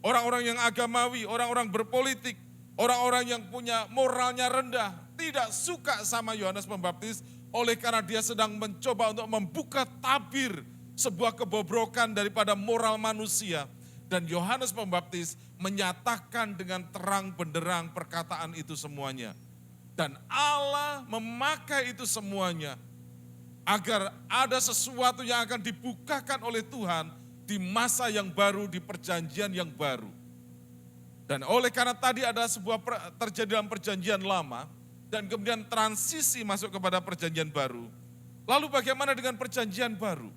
Orang-orang yang agamawi, orang-orang berpolitik, orang-orang yang punya moralnya rendah, tidak suka sama Yohanes Pembaptis oleh karena dia sedang mencoba untuk membuka tabir sebuah kebobrokan daripada moral manusia. Dan Yohanes Pembaptis menyatakan dengan terang benderang perkataan itu semuanya. Dan Allah memakai itu semuanya agar ada sesuatu yang akan dibukakan oleh Tuhan di masa yang baru, di perjanjian yang baru. Dan oleh karena tadi ada sebuah terjadi dalam perjanjian lama, dan kemudian transisi masuk kepada perjanjian baru. Lalu bagaimana dengan perjanjian baru?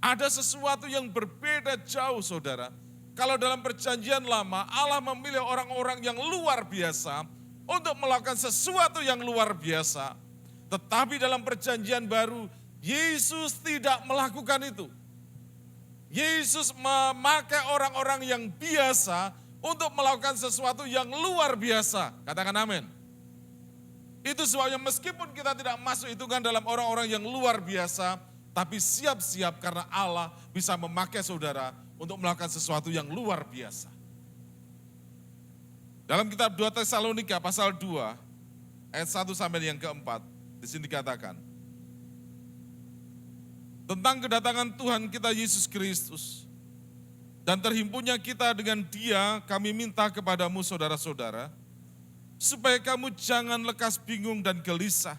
Ada sesuatu yang berbeda jauh, saudara. Kalau dalam perjanjian lama, Allah memilih orang-orang yang luar biasa untuk melakukan sesuatu yang luar biasa. Tetapi dalam perjanjian baru, Yesus tidak melakukan itu. Yesus memakai orang-orang yang biasa untuk melakukan sesuatu yang luar biasa. Katakan amin. Itu sebabnya meskipun kita tidak masuk hitungan dalam orang-orang yang luar biasa, tapi siap-siap karena Allah bisa memakai saudara untuk melakukan sesuatu yang luar biasa. Dalam kitab 2 Tesalonika pasal 2 ayat 1 sampai yang keempat, di sini dikatakan tentang kedatangan Tuhan kita Yesus Kristus dan terhimpunnya kita dengan Dia, kami minta kepadamu saudara-saudara, supaya kamu jangan lekas bingung dan gelisah,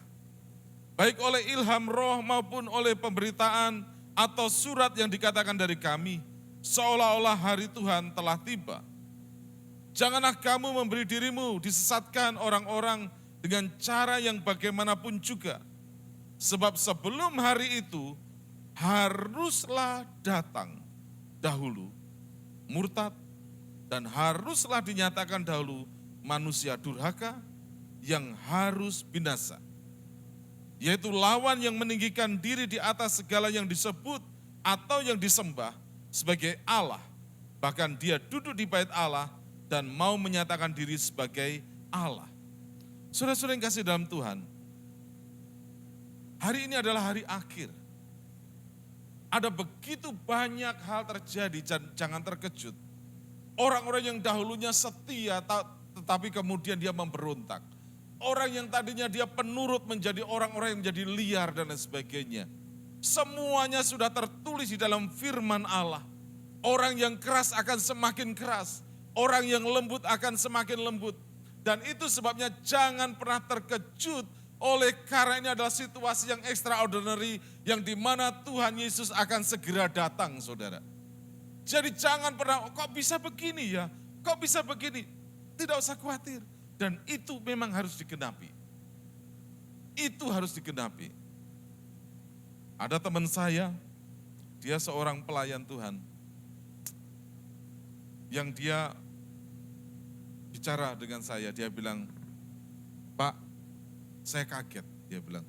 baik oleh ilham roh maupun oleh pemberitaan atau surat yang dikatakan dari kami, seolah-olah hari Tuhan telah tiba. Janganlah kamu memberi dirimu disesatkan orang-orang dengan cara yang bagaimanapun juga, sebab sebelum hari itu haruslah datang dahulu murtad, dan haruslah dinyatakan dahulu manusia durhaka yang harus binasa, yaitu lawan yang meninggikan diri di atas segala yang disebut atau yang disembah sebagai Allah, bahkan dia duduk di bait Allah dan mau menyatakan diri sebagai Allah. Saudara-saudara yang kasih dalam Tuhan, hari ini adalah hari akhir. Ada begitu banyak hal terjadi, jangan terkejut. Orang-orang yang dahulunya setia, tetapi kemudian dia memberontak. Orang yang tadinya dia penurut menjadi orang-orang yang menjadi liar dan lain sebagainya. Semuanya sudah tertulis di dalam firman Allah. Orang yang keras akan semakin keras. Orang yang lembut akan semakin lembut. Dan itu sebabnya jangan pernah terkejut oleh karena ini adalah situasi yang extraordinary yang dimana Tuhan Yesus akan segera datang, saudara. Jadi jangan pernah, kok bisa begini ya, kok bisa begini. Tidak usah khawatir. Dan itu memang harus digenapi. Itu harus digenapi. Ada teman saya, dia seorang pelayan Tuhan. Yang dia bicara dengan saya, dia bilang, Pak, saya kaget, dia bilang.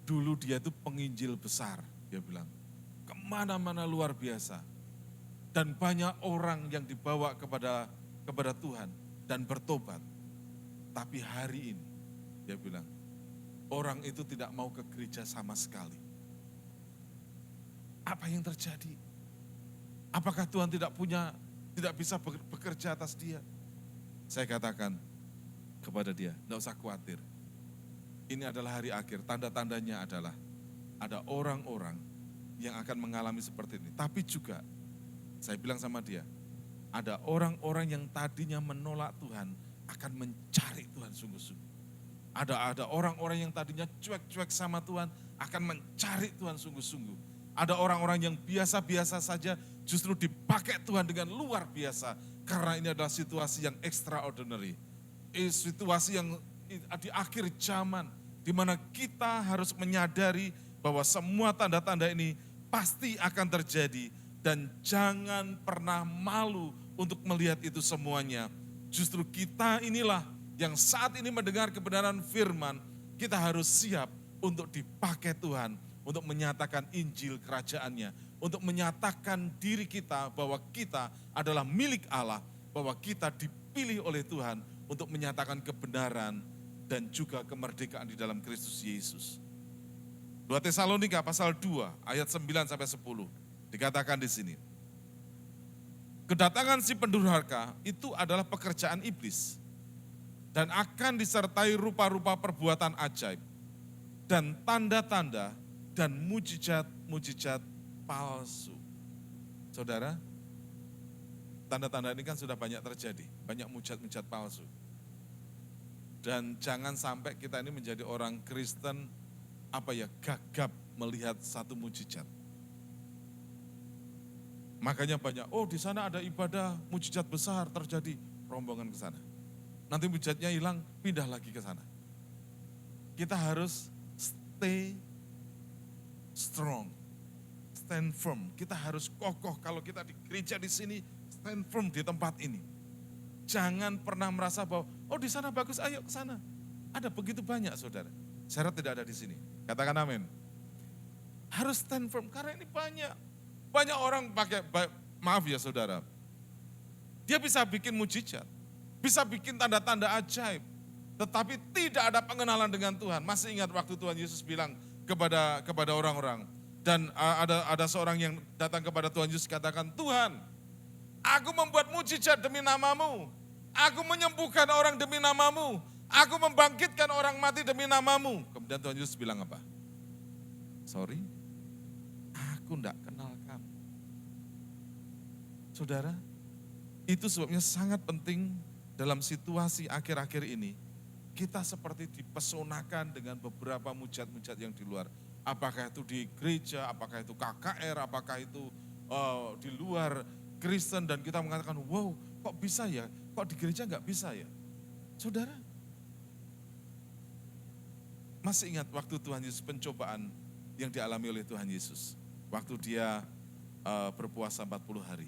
Dulu dia itu penginjil besar, dia bilang. Kemana-mana luar biasa. Dan banyak orang yang dibawa kepada Tuhan dan bertobat. Tapi hari ini, dia bilang, orang itu tidak mau ke gereja sama sekali. Apa yang terjadi? Apakah Tuhan tidak bisa bekerja atas dia? Saya katakan kepada dia, tidak usah khawatir. Ini adalah hari akhir, tanda-tandanya adalah ada orang-orang yang akan mengalami seperti ini. Tapi juga, saya bilang sama dia, ada orang-orang yang tadinya menolak Tuhan, akan mencari Tuhan sungguh-sungguh. Ada orang-orang yang tadinya cuek-cuek sama Tuhan, akan mencari Tuhan sungguh-sungguh. Ada orang-orang yang biasa-biasa saja, justru dipakai Tuhan dengan luar biasa. Karena ini adalah situasi yang extraordinary. Situasi yang di akhir zaman, di mana kita harus menyadari bahwa semua tanda-tanda ini pasti akan terjadi. Dan jangan pernah malu untuk melihat itu semuanya. Justru kita inilah yang saat ini mendengar kebenaran firman, kita harus siap untuk dipakai Tuhan, untuk menyatakan Injil kerajaannya, untuk menyatakan diri kita bahwa kita adalah milik Allah, bahwa kita dipilih oleh Tuhan untuk menyatakan kebenaran dan juga kemerdekaan di dalam Kristus Yesus. 2 Tesalonika pasal 2 ayat 9 sampai 10 dikatakan di sini. Kedatangan si pendurhaka itu adalah pekerjaan iblis dan akan disertai rupa-rupa perbuatan ajaib dan tanda-tanda dan mujizat-mujizat palsu. Saudara, tanda-tanda ini kan sudah banyak terjadi, banyak mujizat-mujizat palsu. Dan jangan sampai kita ini menjadi orang Kristen gagap melihat satu mujizat. Makanya banyak, di sana ada ibadah mujizat besar terjadi, rombongan ke sana. Nanti mujizatnya hilang, pindah lagi ke sana. Kita harus stay strong, stand firm. Kita harus kokoh kalau kita di gereja di sini, stand firm di tempat ini. Jangan pernah merasa bahwa, di sana bagus, ayo ke sana. Ada begitu banyak saudara. Syarat tidak ada di sini. Katakan amin. Harus stand firm karena ini banyak. Banyak orang maaf ya saudara. Dia bisa bikin mujizat, bisa bikin tanda-tanda ajaib. Tetapi tidak ada pengenalan dengan Tuhan. Masih ingat waktu Tuhan Yesus bilang kepada orang-orang. Dan ada seorang yang datang kepada Tuhan Yesus katakan, Tuhan, aku membuat mujizat demi namamu. Aku menyembuhkan orang demi namamu. Aku membangkitkan orang mati demi namamu. Kemudian Tuhan Yesus bilang apa? Sorry, aku enggak kenal kamu. Saudara, itu sebabnya sangat penting dalam situasi akhir-akhir ini. Kita seperti dipesonakan dengan beberapa mujizat-mujizat yang di luar. Apakah itu di gereja, apakah itu KKR, apakah itu di luar Kristen. Dan kita mengatakan, wow kok bisa ya, kok di gereja enggak bisa ya. Saudara, masih ingat waktu Tuhan Yesus pencobaan yang dialami oleh Tuhan Yesus. Waktu dia berpuasa 40 hari.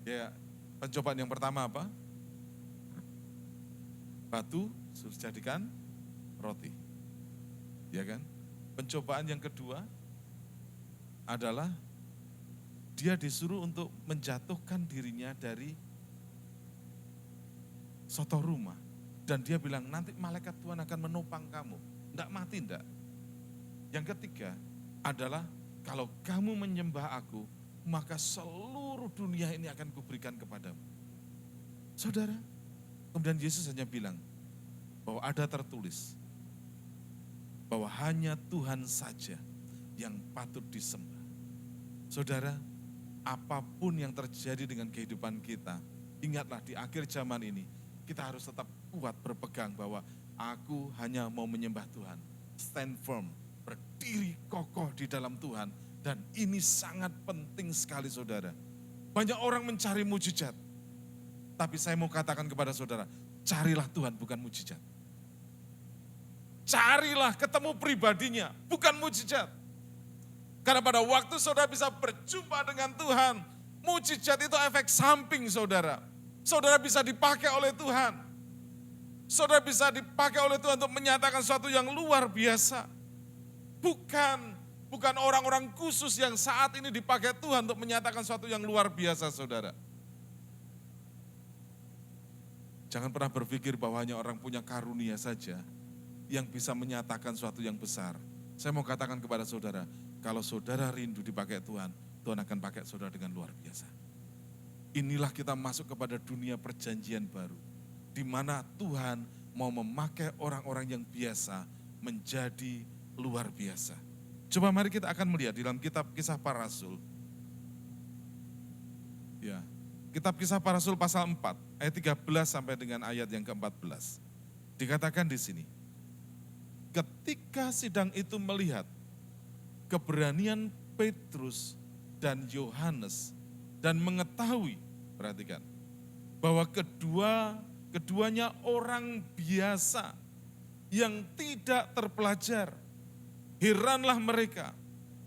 Ya, pencobaan yang pertama apa? Batu suruh jadikan roti. Ya kan? Pencobaan yang kedua adalah dia disuruh untuk menjatuhkan dirinya dari soto rumah. Dan dia bilang, nanti malaikat Tuhan akan menopang kamu. Enggak mati, enggak. Yang ketiga adalah, kalau kamu menyembah aku, maka seluruh dunia ini akan kuberikan kepadamu. Saudara, kemudian Yesus hanya bilang, bahwa ada tertulis, bahwa hanya Tuhan saja yang patut disembah. Saudara, apapun yang terjadi dengan kehidupan kita, ingatlah di akhir zaman ini, kita harus tetap kuat berpegang bahwa aku hanya mau menyembah Tuhan. Stand firm, berdiri kokoh di dalam Tuhan. Dan ini sangat penting sekali saudara. Banyak orang mencari mujizat. Tapi saya mau katakan kepada saudara, carilah Tuhan bukan mujizat. Carilah ketemu pribadinya, bukan mujizat. Karena pada waktu saudara bisa berjumpa dengan Tuhan, mujizat itu efek samping saudara. Saudara bisa dipakai oleh Tuhan. Saudara bisa dipakai oleh Tuhan untuk menyatakan sesuatu yang luar biasa. Bukan orang-orang khusus yang saat ini dipakai Tuhan untuk menyatakan sesuatu yang luar biasa saudara. Jangan pernah berpikir bahwa hanya orang punya karunia saja yang bisa menyatakan sesuatu yang besar. Saya mau katakan kepada saudara, kalau saudara rindu dipakai Tuhan, Tuhan akan pakai saudara dengan luar biasa. Inilah kita masuk kepada dunia perjanjian baru, di mana Tuhan mau memakai orang-orang yang biasa menjadi luar biasa. Coba mari kita akan melihat di dalam kitab Kisah Para Rasul. Ya, kitab Kisah Para Rasul pasal 4, ayat 13 sampai dengan ayat yang ke-14. Dikatakan di sini, ketika sidang itu melihat keberanian Petrus dan Yohanes dan mengetahui, perhatikan, bahwa keduanya orang biasa yang tidak terpelajar. Heranlah mereka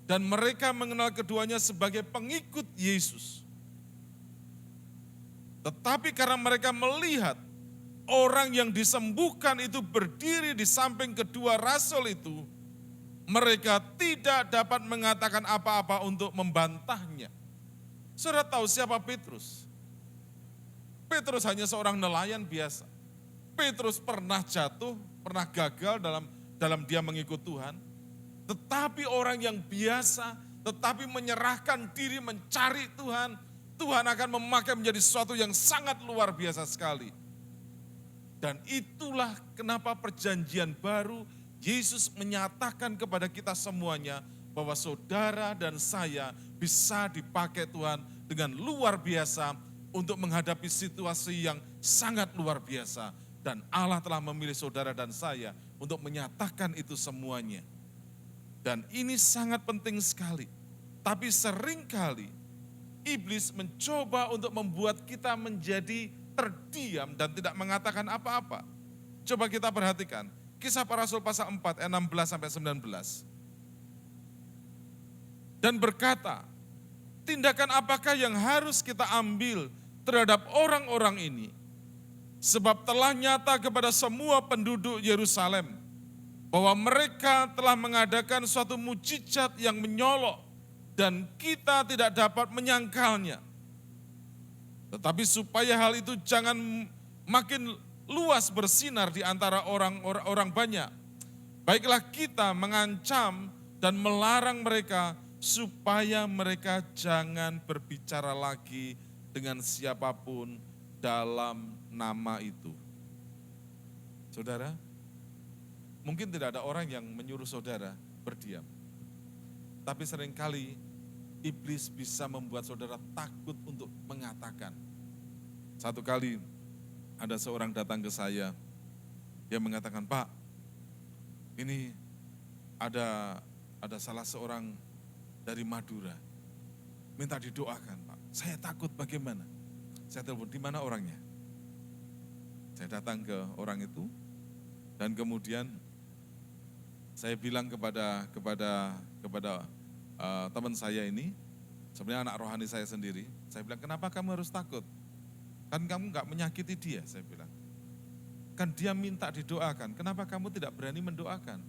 dan mereka mengenal keduanya sebagai pengikut Yesus. Tetapi karena mereka melihat orang yang disembuhkan itu berdiri di samping kedua rasul itu, mereka tidak dapat mengatakan apa-apa untuk membantahnya. Saudara tahu siapa Petrus? Petrus hanya seorang nelayan biasa. Petrus pernah jatuh, pernah gagal dalam dia mengikut Tuhan. Tetapi orang yang biasa, tetapi menyerahkan diri mencari Tuhan, Tuhan akan memakai menjadi sesuatu yang sangat luar biasa sekali. Dan itulah kenapa perjanjian baru Yesus menyatakan kepada kita semuanya bahwa saudara dan saya bisa dipakai Tuhan dengan luar biasa untuk menghadapi situasi yang sangat luar biasa. Dan Allah telah memilih saudara dan saya untuk menyatakan itu semuanya. Dan ini sangat penting sekali. Tapi seringkali iblis mencoba untuk membuat kita menjadi terdiam dan tidak mengatakan apa-apa. Coba kita perhatikan. Kisah Para Rasul pasal 4 ayat 16 sampai 19. Dan berkata, tindakan apakah yang harus kita ambil terhadap orang-orang ini? Sebab telah nyata kepada semua penduduk Yerusalem bahwa mereka telah mengadakan suatu mujizat yang menyolok dan kita tidak dapat menyangkalnya. Tetapi supaya hal itu jangan makin luas bersinar di antara orang banyak, baiklah kita mengancam dan melarang mereka supaya mereka jangan berbicara lagi dengan siapapun dalam nama itu. Saudara, mungkin tidak ada orang yang menyuruh saudara berdiam. Tapi seringkali iblis bisa membuat saudara takut untuk mengatakan. Satu kali ada seorang datang ke saya, dia mengatakan, Pak, ini ada salah seorang dari Madura, minta didoakan Pak. Saya takut bagaimana? Saya telepon, di mana orangnya? Saya datang ke orang itu dan kemudian saya bilang kepada teman saya ini, sebenarnya anak rohani saya sendiri, saya bilang, kenapa kamu harus takut? Kan kamu enggak menyakiti dia, saya bilang. Kan dia minta didoakan, kenapa kamu tidak berani mendoakan?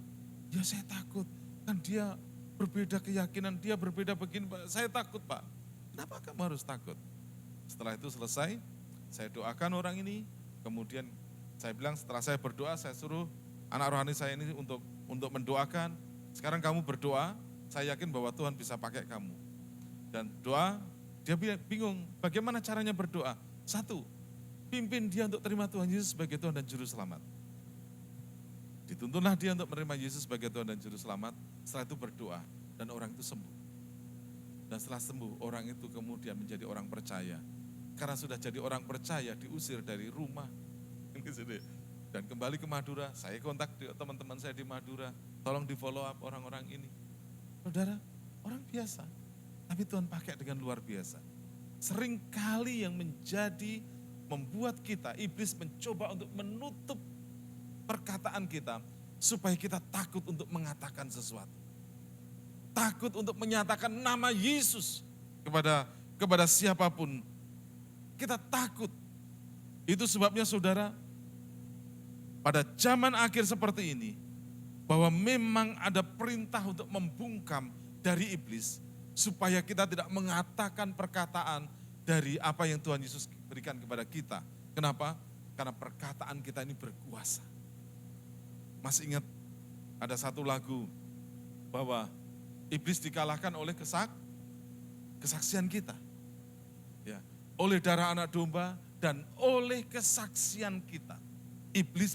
Ya saya takut, kan dia berbeda keyakinan, dia berbeda begini, saya takut Pak. Kenapa kamu harus takut? Setelah itu selesai, saya doakan orang ini, kemudian saya bilang setelah saya berdoa, saya suruh anak rohani saya ini untuk mendoakan. Sekarang kamu berdoa, saya yakin bahwa Tuhan bisa pakai kamu. Dan doa, dia bingung bagaimana caranya berdoa. Satu, pimpin dia untuk terima Tuhan Yesus sebagai Tuhan dan Juru Selamat. Dituntunlah dia untuk menerima Yesus sebagai Tuhan dan Juru Selamat. Setelah itu berdoa dan orang itu sembuh. Dan setelah sembuh, orang itu kemudian menjadi orang percaya. Karena sudah jadi orang percaya, diusir dari rumah, di sini. Dan kembali ke Madura, saya kontak teman-teman saya di Madura, tolong di follow up orang-orang ini. Saudara, orang biasa, tapi Tuhan pakai dengan luar biasa. Seringkali yang membuat kita, iblis mencoba untuk menutup perkataan kita, supaya kita takut untuk mengatakan sesuatu. Takut untuk menyatakan nama Yesus kepada siapapun. Kita takut. Itu sebabnya saudara, pada zaman akhir seperti ini, bahwa memang ada perintah untuk membungkam dari iblis, supaya kita tidak mengatakan perkataan dari apa yang Tuhan Yesus berikan kepada kita. Kenapa? Karena perkataan kita ini berkuasa. Masih ingat ada satu lagu bahwa iblis dikalahkan oleh kesaksian kita. Ya, oleh darah anak domba dan oleh kesaksian kita. Iblis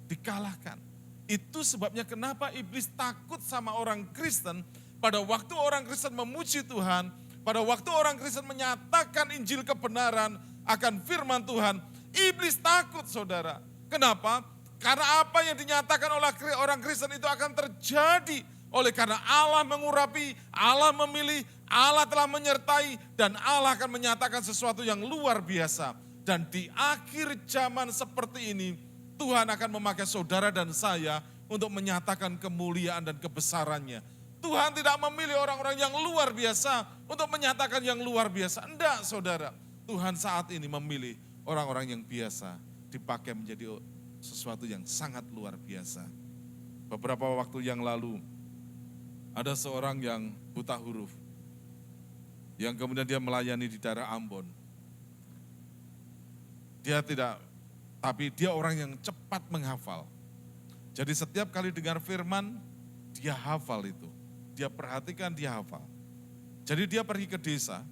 dikalahkan. Itu sebabnya kenapa iblis takut sama orang Kristen. Pada waktu orang Kristen memuji Tuhan, pada waktu orang Kristen menyatakan Injil kebenaran akan firman Tuhan, iblis takut saudara. Kenapa? Karena apa yang dinyatakan oleh orang Kristen itu akan terjadi. Oleh karena Allah mengurapi, Allah memilih, Allah telah menyertai, dan Allah akan menyatakan sesuatu yang luar biasa. Dan di akhir zaman seperti ini, Tuhan akan memakai saudara dan saya untuk menyatakan kemuliaan dan kebesarannya. Tuhan tidak memilih orang-orang yang luar biasa untuk menyatakan yang luar biasa. Enggak saudara, Tuhan saat ini memilih orang-orang yang biasa dipakai menjadi sesuatu yang sangat luar biasa. Beberapa waktu yang lalu, ada seorang yang buta huruf, yang kemudian dia melayani di daerah Ambon. Tapi dia orang yang cepat menghafal. Jadi setiap kali dengar firman, dia hafal itu. Dia perhatikan, dia hafal. Jadi dia pergi ke desa,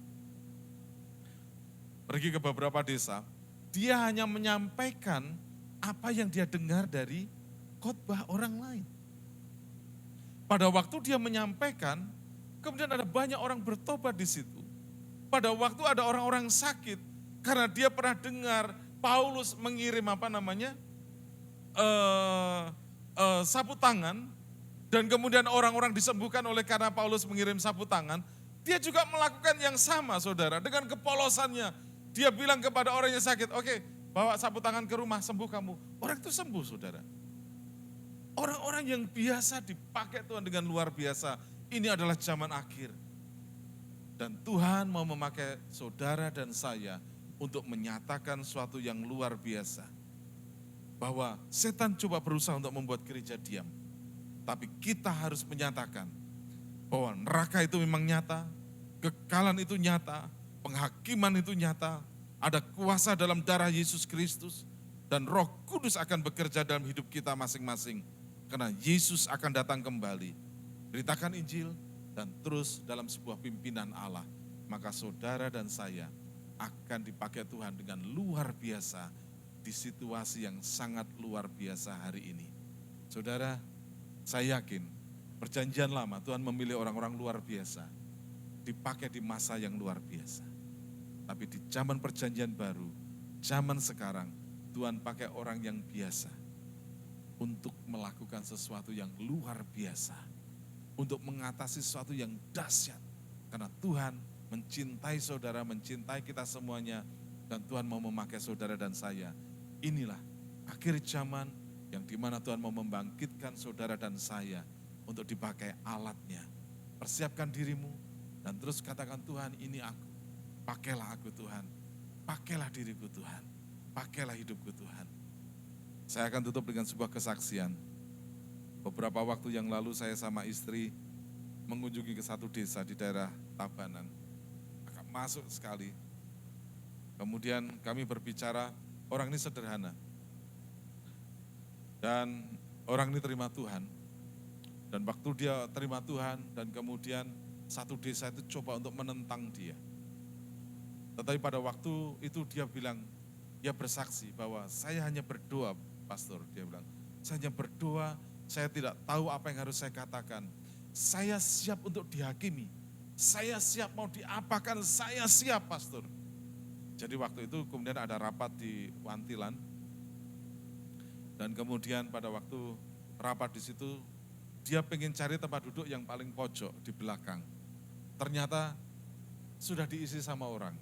pergi ke beberapa desa, dia hanya menyampaikan apa yang dia dengar dari khotbah orang lain. Pada waktu dia menyampaikan, kemudian ada banyak orang bertobat di situ. Pada waktu ada orang-orang sakit, karena dia pernah dengar Paulus mengirim sapu tangan, dan kemudian orang-orang disembuhkan oleh karena Paulus mengirim sapu tangan, dia juga melakukan yang sama saudara, dengan kepolosannya. Dia bilang kepada orang yang sakit, oke, bawa sapu tangan ke rumah, sembuh kamu. Orang itu sembuh saudara. Orang-orang yang biasa dipakai Tuhan dengan luar biasa. Ini adalah zaman akhir. Dan Tuhan mau memakai saudara dan saya untuk menyatakan suatu yang luar biasa. Bahwa setan coba berusaha untuk membuat gereja diam. Tapi kita harus menyatakan bahwa neraka itu memang nyata, kekekalan itu nyata, penghakiman itu nyata, ada kuasa dalam darah Yesus Kristus, dan Roh Kudus akan bekerja dalam hidup kita masing-masing. Karena Yesus akan datang kembali. Beritakan Injil dan terus dalam sebuah pimpinan Allah. Maka saudara dan saya akan dipakai Tuhan dengan luar biasa di situasi yang sangat luar biasa hari ini. Saudara, saya yakin perjanjian lama Tuhan memilih orang-orang luar biasa, dipakai di masa yang luar biasa. Tapi di zaman perjanjian baru, zaman sekarang, Tuhan pakai orang yang biasa untuk melakukan sesuatu yang luar biasa, untuk mengatasi sesuatu yang dahsyat. Karena Tuhan mencintai saudara, mencintai kita semuanya, dan Tuhan mau memakai saudara dan saya. Inilah akhir zaman yang dimana Tuhan mau membangkitkan saudara dan saya untuk dipakai alatnya. Persiapkan dirimu dan terus katakan, Tuhan ini aku, pakailah aku Tuhan, pakailah diriku Tuhan, pakailah hidupku Tuhan. Saya akan tutup dengan sebuah kesaksian. Beberapa waktu yang lalu saya sama istri mengunjungi ke satu desa di daerah Tabanan. Agak masuk sekali. Kemudian kami berbicara, orang ini sederhana. Dan orang ini terima Tuhan. Dan waktu dia terima Tuhan dan kemudian satu desa itu coba untuk menentang dia. Tetapi pada waktu itu dia bilang, dia bersaksi bahwa saya hanya berdoa, pastor. Dia bilang, saya hanya berdoa, saya tidak tahu apa yang harus saya katakan. Saya siap untuk dihakimi. Saya siap mau diapakan, saya siap pastor. Jadi waktu itu kemudian ada rapat di Wantilan. Dan kemudian pada waktu rapat di situ, dia pengen cari tempat duduk yang paling pojok di belakang. Ternyata sudah diisi sama orang.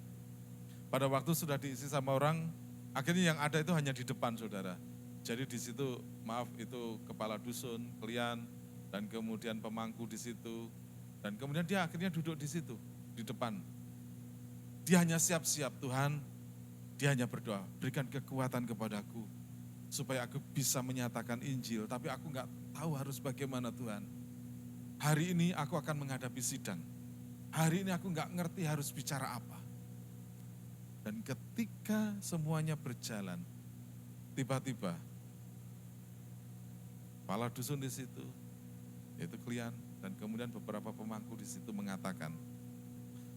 Pada waktu sudah diisi sama orang, akhirnya yang ada itu hanya di depan, saudara. Jadi di situ, maaf, itu kepala dusun, klien, dan kemudian pemangku di situ. Dan kemudian dia akhirnya duduk di situ, di depan. Dia hanya siap-siap, Tuhan, dia hanya berdoa, berikan kekuatan kepadaku, supaya aku bisa menyatakan Injil, tapi aku enggak tahu harus bagaimana Tuhan. Hari ini aku akan menghadapi sidang. Hari ini aku enggak ngerti harus bicara apa. Dan ketika semuanya berjalan, tiba-tiba kepala dusun di situ, yaitu klien, dan kemudian beberapa pemangku di situ mengatakan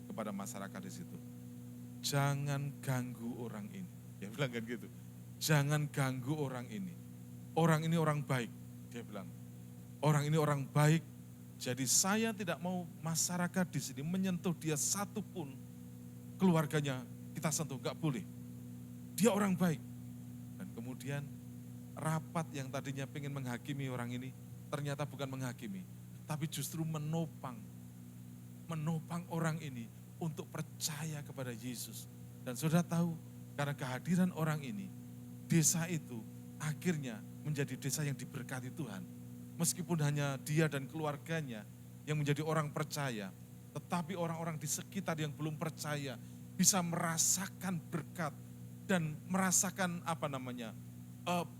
kepada masyarakat di situ, jangan ganggu orang ini. Dia bilang kan gitu. Jangan ganggu orang ini. Orang ini orang baik, dia bilang. Orang ini orang baik, jadi saya tidak mau masyarakat di sini menyentuh dia satupun, keluarganya kita sentuh, gak boleh. Dia orang baik. Dan kemudian rapat yang tadinya pengen menghakimi orang ini, ternyata bukan menghakimi, tapi justru menopang orang ini untuk percaya kepada Yesus. Dan saudara tahu, karena kehadiran orang ini, desa itu akhirnya menjadi desa yang diberkati Tuhan. Meskipun hanya dia dan keluarganya yang menjadi orang percaya, tetapi orang-orang di sekitar yang belum percaya bisa merasakan berkat dan merasakan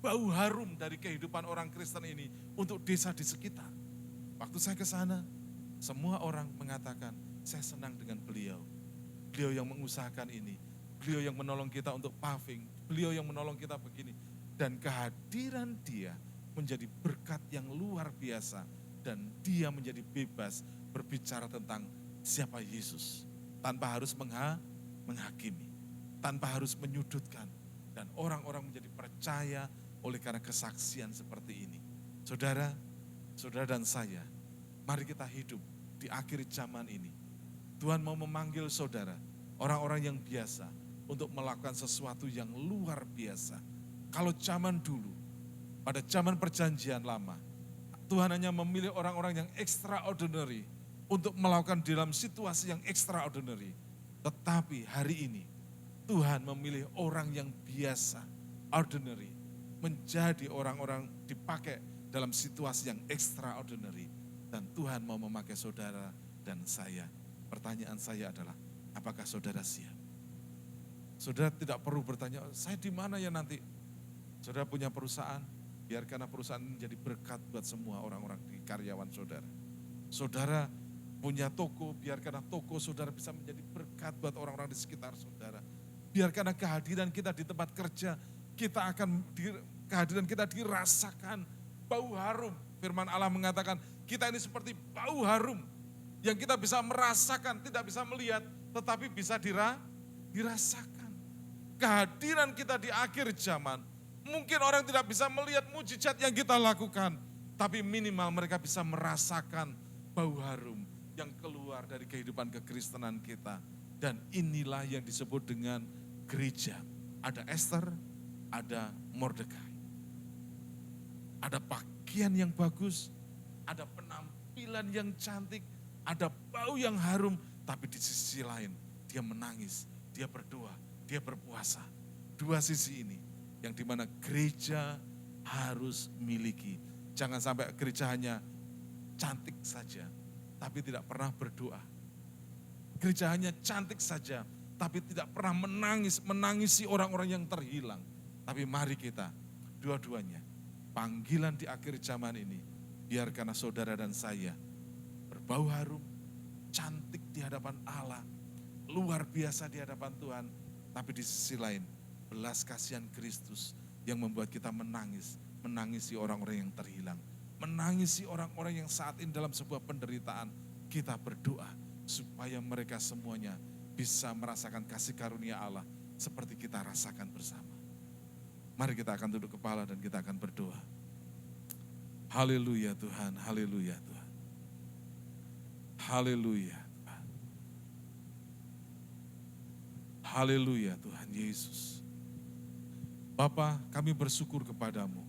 bau harum dari kehidupan orang Kristen ini untuk desa di sekitar. Waktu saya ke sana, semua orang mengatakan, saya senang dengan beliau. Beliau yang mengusahakan ini, beliau yang menolong kita untuk paving, beliau yang menolong kita begini. Dan kehadiran dia menjadi berkat yang luar biasa. Dan dia menjadi bebas berbicara tentang siapa Yesus. Tanpa harus menghakimi, tanpa harus menyudutkan. Dan orang-orang menjadi percaya oleh karena kesaksian seperti ini. Saudara dan saya, mari kita hidup di akhir zaman ini. Tuhan mau memanggil saudara, orang-orang yang biasa, untuk melakukan sesuatu yang luar biasa. Kalau zaman dulu, pada zaman perjanjian lama, Tuhan hanya memilih orang-orang yang extraordinary untuk melakukan dalam situasi yang extraordinary. Tetapi hari ini, Tuhan memilih orang yang biasa, ordinary, menjadi orang-orang dipakai dalam situasi yang extraordinary. Dan Tuhan mau memakai saudara dan saya. Pertanyaan saya adalah, apakah saudara siap? Saudara tidak perlu bertanya, saya di mana ya nanti? Saudara punya perusahaan, biarkanlah perusahaan menjadi berkat buat semua orang-orang di karyawan saudara. Saudara punya toko, biarkanlah toko saudara bisa menjadi berkat buat orang-orang di sekitar saudara. Biarkanlah kehadiran kita di tempat kerja, kehadiran kita dirasakan bau harum. Firman Allah mengatakan, kita ini seperti bau harum yang kita bisa merasakan, tidak bisa melihat, tetapi bisa dirasakan. Kehadiran kita di akhir zaman, mungkin orang tidak bisa melihat mujizat yang kita lakukan, tapi minimal mereka bisa merasakan bau harum yang keluar dari kehidupan kekristenan kita. Dan inilah yang disebut dengan gereja. Ada Esther, ada Mordekai. Ada pakaian yang bagus, ada penampilan yang cantik, ada bau yang harum, tapi di sisi lain dia menangis, dia berdoa, dia berpuasa. Dua sisi ini yang dimana gereja harus miliki. Jangan sampai gereja hanya cantik saja, tapi tidak pernah berdoa. Gereja hanya cantik saja, tapi tidak pernah menangisi orang-orang yang terhilang. Tapi mari kita, dua-duanya, panggilan di akhir zaman ini, biarkanlah saudara dan saya berbau harum, cantik di hadapan Allah, luar biasa di hadapan Tuhan, tapi di sisi lain, belas kasihan Kristus yang membuat kita menangisi orang-orang yang terhilang, menangisi orang-orang yang saat ini dalam sebuah penderitaan. Kita berdoa supaya mereka semuanya bisa merasakan kasih karunia Allah seperti kita rasakan bersama. Mari kita akan duduk kepala dan kita akan berdoa. Haleluya Tuhan, haleluya Tuhan. Haleluya Tuhan. Haleluya Tuhan Yesus. Bapa, kami bersyukur kepadamu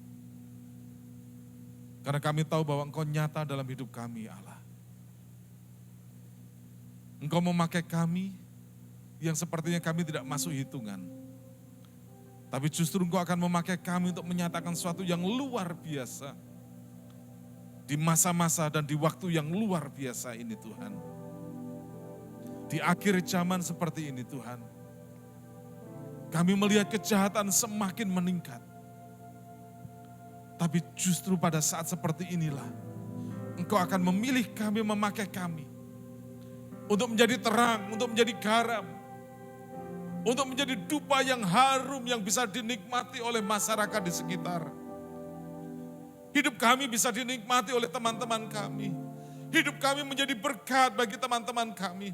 Karena kami tahu bahwa Engkau nyata dalam hidup kami, Allah. Engkau memakai kami yang sepertinya kami tidak masuk hitungan. Tapi justru Engkau akan memakai kami untuk menyatakan sesuatu yang luar biasa. Di masa-masa dan di waktu yang luar biasa ini Tuhan. Di akhir zaman seperti ini Tuhan. Kami melihat kejahatan semakin meningkat. Tapi justru pada saat seperti inilah, Engkau akan memilih kami, memakai kami. Untuk menjadi terang, untuk menjadi garam. Untuk menjadi dupa yang harum yang bisa dinikmati oleh masyarakat di sekitar. Hidup kami bisa dinikmati oleh teman-teman kami. Hidup kami menjadi berkat bagi teman-teman kami.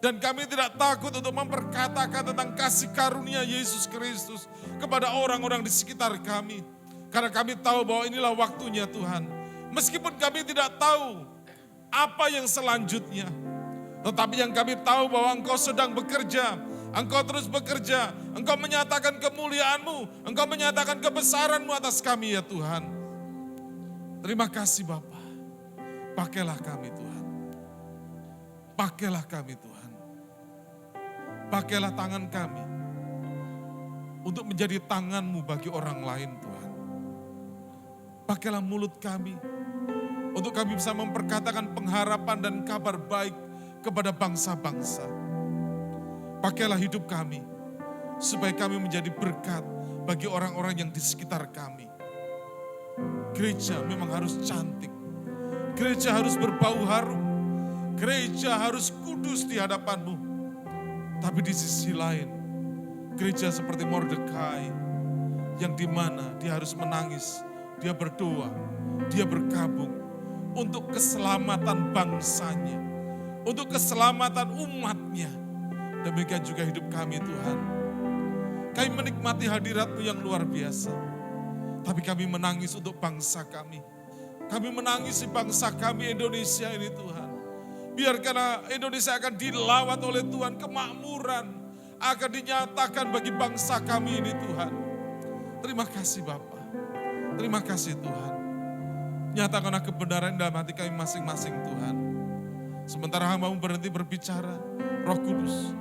Dan kami tidak takut untuk memperkatakan tentang kasih karunia Yesus Kristus kepada orang-orang di sekitar kami. Karena kami tahu bahwa inilah waktunya Tuhan. Meskipun kami tidak tahu apa yang selanjutnya. Tetapi yang kami tahu bahwa Engkau sedang bekerja. Engkau terus bekerja. Engkau menyatakan kemuliaan-Mu. Engkau menyatakan kebesaran-Mu atas kami ya Tuhan. Terima kasih Bapa. Pakailah kami Tuhan. Pakailah kami Tuhan. Pakailah tangan kami. Untuk menjadi tangan-Mu bagi orang lain Tuhan. Pakailah mulut kami. Untuk kami bisa memperkatakan pengharapan dan kabar baik kepada bangsa-bangsa. Pakailah hidup kami. Supaya kami menjadi berkat bagi orang-orang yang di sekitar kami. Gereja memang harus cantik. Gereja harus berbau harum. Gereja harus kudus di hadapan-Mu. Tapi di sisi lain, gereja seperti Mordekai, yang dimana dia harus menangis, dia berdoa, dia berkabung untuk keselamatan bangsanya, untuk keselamatan umatnya. Demikian juga hidup kami Tuhan. Kami menikmati hadirat-Mu yang luar biasa. Tapi kami menangis untuk bangsa kami. Kami menangis di bangsa kami Indonesia ini Tuhan. Biarkanlah Indonesia akan dilawat oleh Tuhan, kemakmuran akan dinyatakan bagi bangsa kami ini Tuhan. Terima kasih Bapa. Terima kasih Tuhan. Nyatakanlah kebenaran dalam hati kami masing-masing Tuhan. Sementara hamba-Mu berhenti berbicara, Roh Kudus,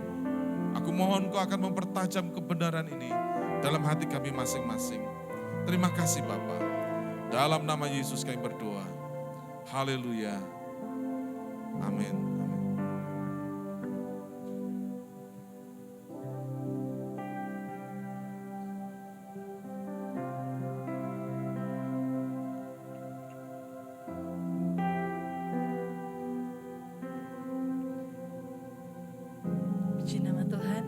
aku mohon Kau akan mempertajam kebenaran ini dalam hati kami masing-masing. Terima kasih Bapa. Dalam nama Yesus kami berdoa. Haleluya. Amin. Puji nama Tuhan.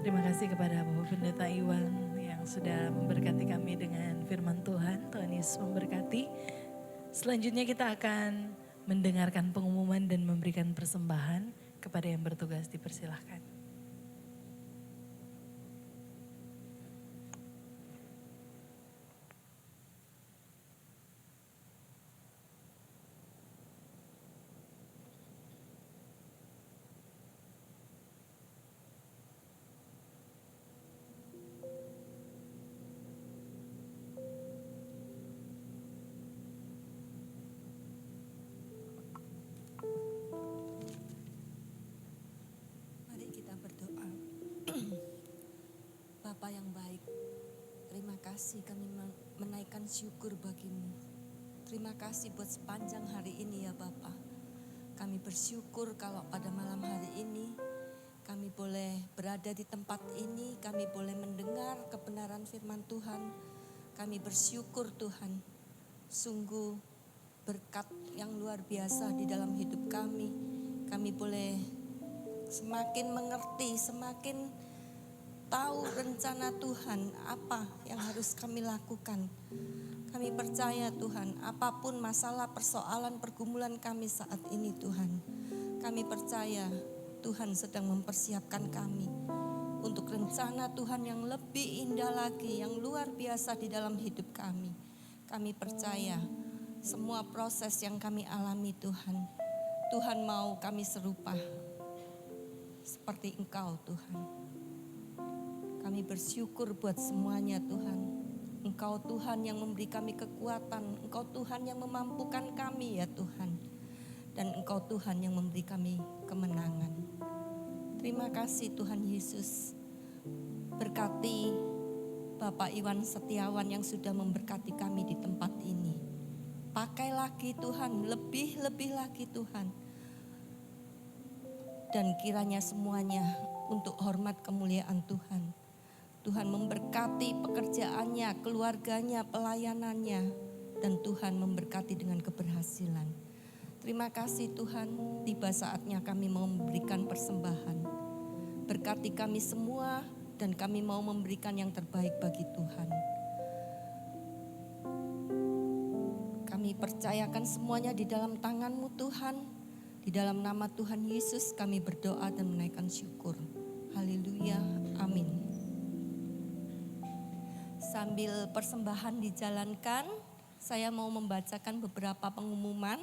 Terima kasih kepada Bapak Pendeta Iwan yang sudah memberkati kami dengan firman Tuhan. Tuhan Yesus memberkati. Selanjutnya kita akan mendengarkan pengumuman dan memberikan persembahan kepada yang bertugas. Dipersilahkan. Bapa yang baik, terima kasih kami menaikkan syukur bagi-Mu. Terima kasih buat sepanjang hari ini ya Bapa. Kami bersyukur kalau pada malam hari ini kami boleh berada di tempat ini, kami boleh mendengar kebenaran firman Tuhan. Kami bersyukur Tuhan, sungguh berkat yang luar biasa di dalam hidup kami. Kami boleh semakin mengerti, semakin tahu rencana Tuhan apa yang harus kami lakukan. Kami percaya Tuhan, apapun masalah, persoalan, pergumulan kami saat ini Tuhan. Kami percaya Tuhan sedang mempersiapkan kami untuk rencana Tuhan yang lebih indah lagi, yang luar biasa di dalam hidup kami. Kami percaya semua proses yang kami alami Tuhan, Tuhan mau kami serupa seperti Engkau Tuhan. Kami bersyukur buat semuanya Tuhan. Engkau Tuhan yang memberi kami kekuatan, Engkau Tuhan yang memampukan kami ya Tuhan. Dan Engkau Tuhan yang memberi kami kemenangan. Terima kasih Tuhan Yesus. Berkati Bapak Iwan Setiawan yang sudah memberkati kami di tempat ini. Pakai lagi Tuhan, lebih lagi Tuhan. Dan kiranya semuanya untuk hormat kemuliaan Tuhan. Tuhan memberkati pekerjaannya, keluarganya, pelayanannya. Dan Tuhan memberkati dengan keberhasilan. Terima kasih Tuhan, tiba saatnya kami mau memberikan persembahan. Berkati kami semua dan kami mau memberikan yang terbaik bagi Tuhan. Kami percayakan semuanya di dalam tangan-Mu Tuhan. Di dalam nama Tuhan Yesus kami berdoa dan menaikkan syukur. Haleluya, amin. Sambil persembahan dijalankan, saya mau membacakan beberapa pengumuman.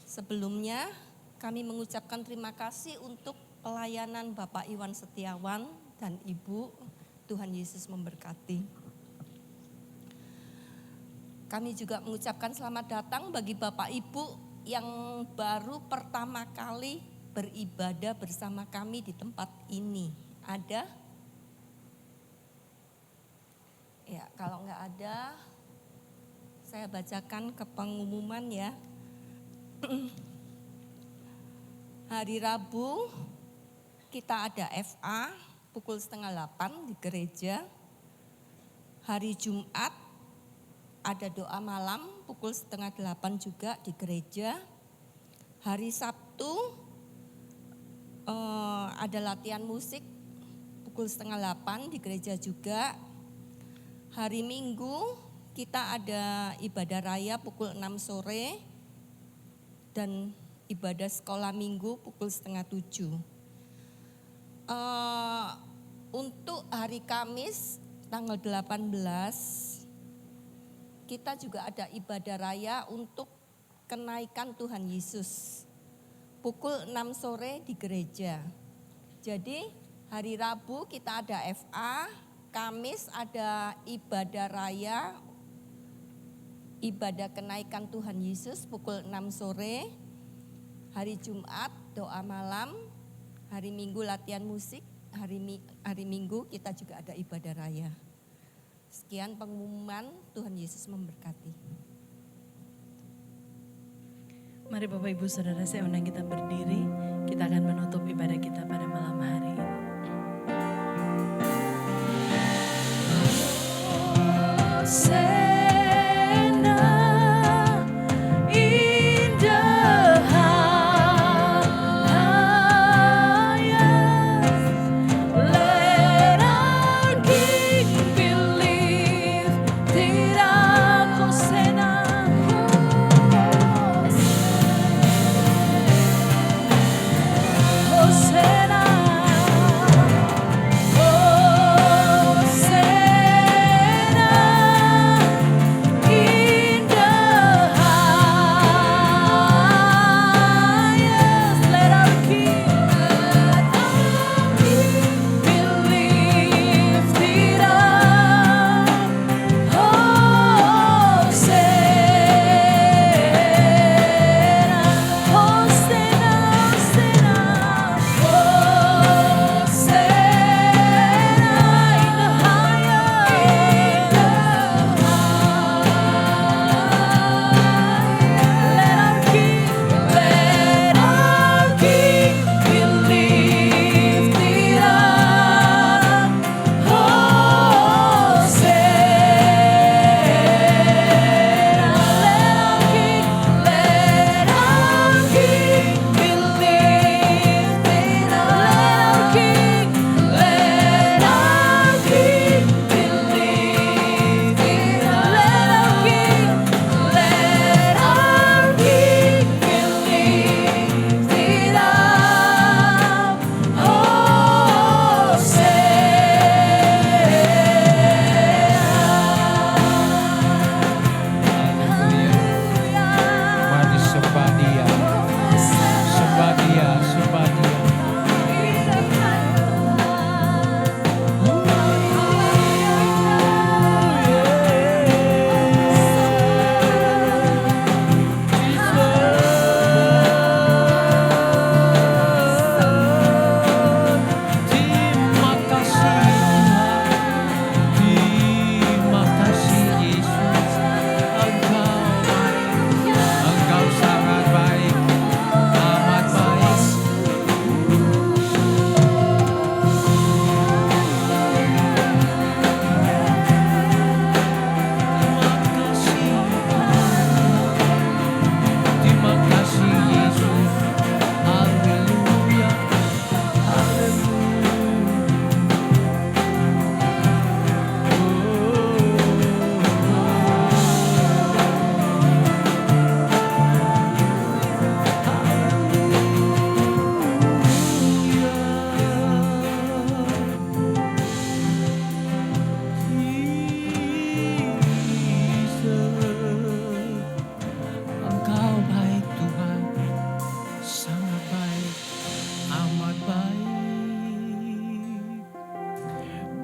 Sebelumnya kami mengucapkan terima kasih untuk pelayanan Bapak Iwan Setiawan dan Ibu. Tuhan Yesus memberkati. Kami juga mengucapkan selamat datang bagi Bapak Ibu yang baru pertama kali beribadah bersama kami di tempat ini. Ada? Ya, kalau enggak ada, saya bacakan ke pengumuman ya. Hari Rabu kita ada FA pukul 7:30 di gereja. Hari Jumat ada doa malam pukul 7:30 juga di gereja. Hari Sabtu ada latihan musik pukul 7:30 di gereja juga. Hari Minggu kita ada ibadah raya pukul 6 sore dan ibadah sekolah minggu pukul 6:30. Untuk hari Kamis tanggal 18 kita juga ada ibadah raya untuk kenaikan Tuhan Yesus. Pukul 6 sore di gereja. Jadi hari Rabu kita ada FA, Kamis ada ibadah raya, ibadah kenaikan Tuhan Yesus pukul 6 sore. Hari Jumat doa malam, hari Minggu latihan musik, hari Minggu kita juga ada ibadah raya. Sekian pengumuman, Tuhan Yesus memberkati. Mari Bapak Ibu Saudara, saya undang kita berdiri. Kita akan menutup ibadah kita pada malam hari ini.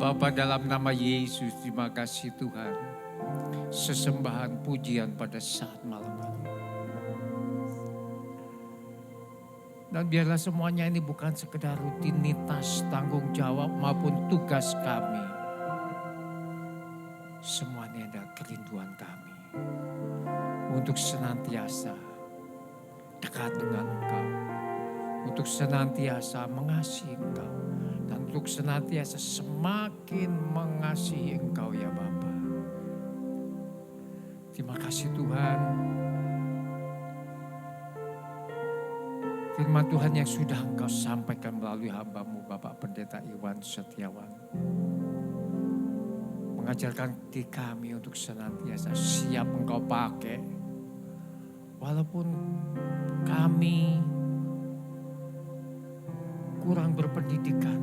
Bapa, dalam nama Yesus, terima kasih Tuhan. Sesembahan pujian pada saat malam hari. Dan biarlah semuanya ini bukan sekedar rutinitas, tanggung jawab maupun tugas kami. Semuanya adalah kerinduan kami untuk senantiasa dekat dengan Engkau, untuk senantiasa mengasihi Engkau, dan untuk senantiasa semakin mengasihi Engkau ya Bapa. Terima kasih Tuhan. Firman Tuhan yang sudah Engkau sampaikan melalui hamba-Mu Bapak Pendeta Iwan Setiawan. Mengajarkan kami untuk senantiasa siap Engkau pakai. Walaupun kami kurang berpendidikan.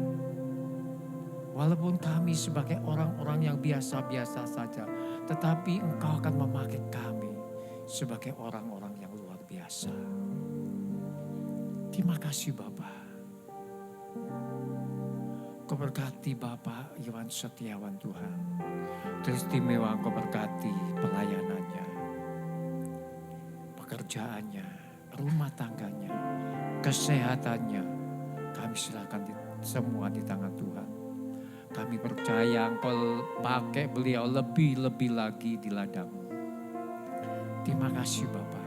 Walaupun kami sebagai orang-orang yang biasa-biasa saja. Tetapi Engkau akan memakai kami sebagai orang-orang yang luar biasa. Terima kasih Bapak. Kau berkati Bapak Iwan Setiawan Tuhan. Teristimewa Kau berkati pelayanannya, pekerjaannya, rumah tangganya, kesehatannya. Kami serahkan semua di tangan Tuhan. Kami percaya Engkau pakai beliau lebih-lebih lagi di ladang. Terima kasih Bapak.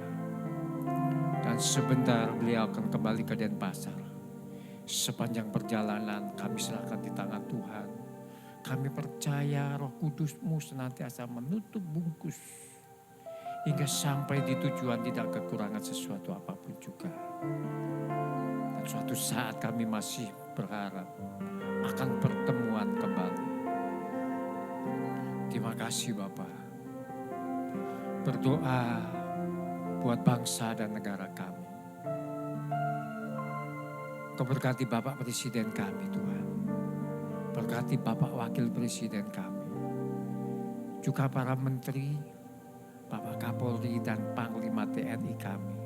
Dan sebentar beliau akan kembali ke Denpasar. Sepanjang perjalanan kami serahkan di tangan Tuhan. Kami percaya Roh Kudus-Mu senantiasa menutup bungkus. Hingga sampai di tujuan tidak kekurangan sesuatu apapun juga. Dan suatu saat kami masih berharap akan pertemuan kembali. Terima kasih Bapak. Berdoa buat bangsa dan negara kami. Kau berkati Bapak Presiden kami Tuhan. Berkati Bapak Wakil Presiden kami. Juga para menteri, Bapak Kapolri dan Panglima TNI kami.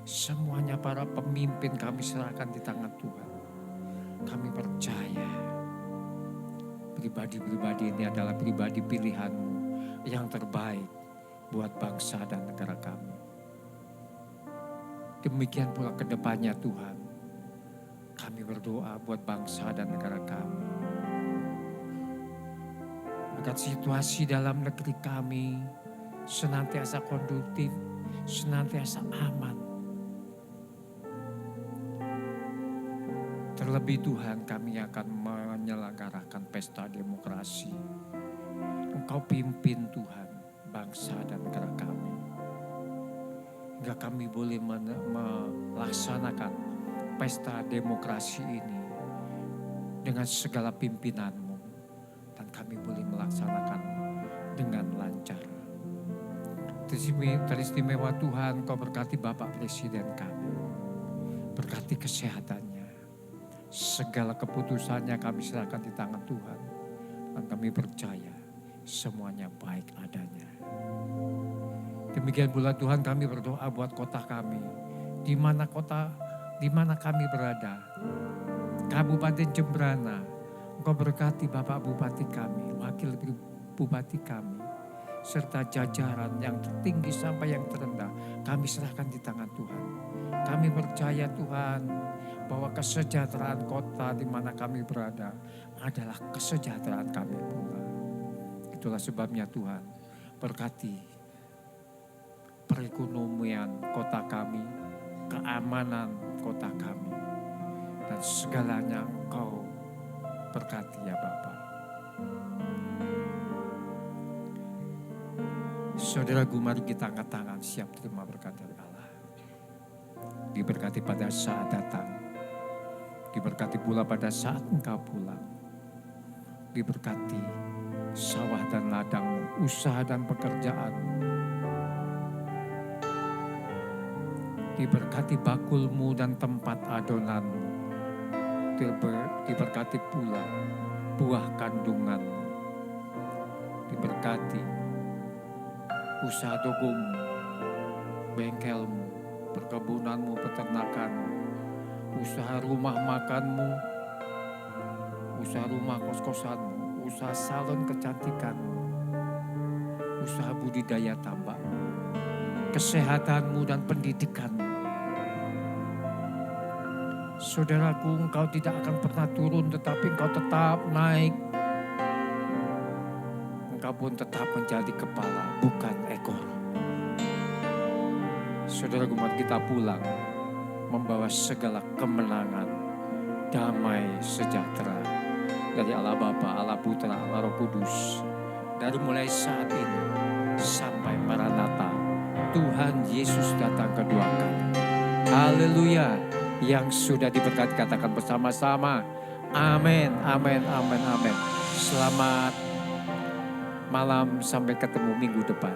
Semuanya para pemimpin kami serahkan di tangan Tuhan. Kami percaya pribadi-pribadi ini adalah pribadi pilihan-Mu yang terbaik buat bangsa dan negara kami. Demikian pula ke depannya Tuhan. Kami berdoa buat bangsa dan negara kami. Agar situasi dalam negeri kami senantiasa kondusif, senantiasa aman. Terlebih Tuhan, kami akan menyelenggarakan pesta demokrasi. Engkau pimpin Tuhan bangsa dan negara kami. Hingga kami boleh melaksanakan pesta demokrasi ini dengan segala pimpinan-Mu. Dan kami boleh melaksanakan dengan lancar. Teristimewa Tuhan, Kau berkati Bapak Presiden kami. Berkati kesehatannya. Segala keputusannya kami serahkan di tangan Tuhan. Dan kami percaya semuanya baik adanya. Demikian pula Tuhan, kami berdoa buat kota kami. Di mana kami berada. Kabupaten Jembrana. Engkau berkati Bapak Bupati kami, Wakil Bupati kami. Serta jajaran yang tertinggi sampai yang terendah. Kami serahkan di tangan Tuhan. Kami percaya Tuhan bahwa kesejahteraan kota di mana kami berada adalah kesejahteraan kami pula. Itulah sebabnya Tuhan berkati perekonomian kota kami, keamanan kota kami, dan segalanya Engkau berkati ya Bapa. Saudaraku, mari kita angkat tangan siap terima berkat dari Allah. Diberkati pada saat datang. Diberkati pula pada saat engkau pulang. Diberkati sawah dan ladangmu, usaha dan pekerjaanmu. Diberkati bakulmu dan tempat adonanmu. Diberkati pula buah kandunganmu. Diberkati usaha tokomu, bengkelmu, perkebunanmu, peternakanmu, usaha rumah makanmu, usaha rumah kos-kosanmu, usaha salon kecantikanmu, usaha budidaya tambak, kesehatanmu dan pendidikanmu. Saudaraku, engkau tidak akan pernah turun, tetapi engkau tetap naik. Engkau pun tetap menjadi kepala, bukan ekor. Saudaraku, mari kita pulang membawa segala kemenangan, damai, sejahtera dari Allah Bapa, Allah Putra, Allah Roh Kudus. Dari mulai saat ini sampai Maranatha, Tuhan Yesus datang kedua kali. Haleluya. Yang sudah diberkati katakan bersama-sama. Amin, amin, amin, amin. Selamat malam, sampai ketemu minggu depan.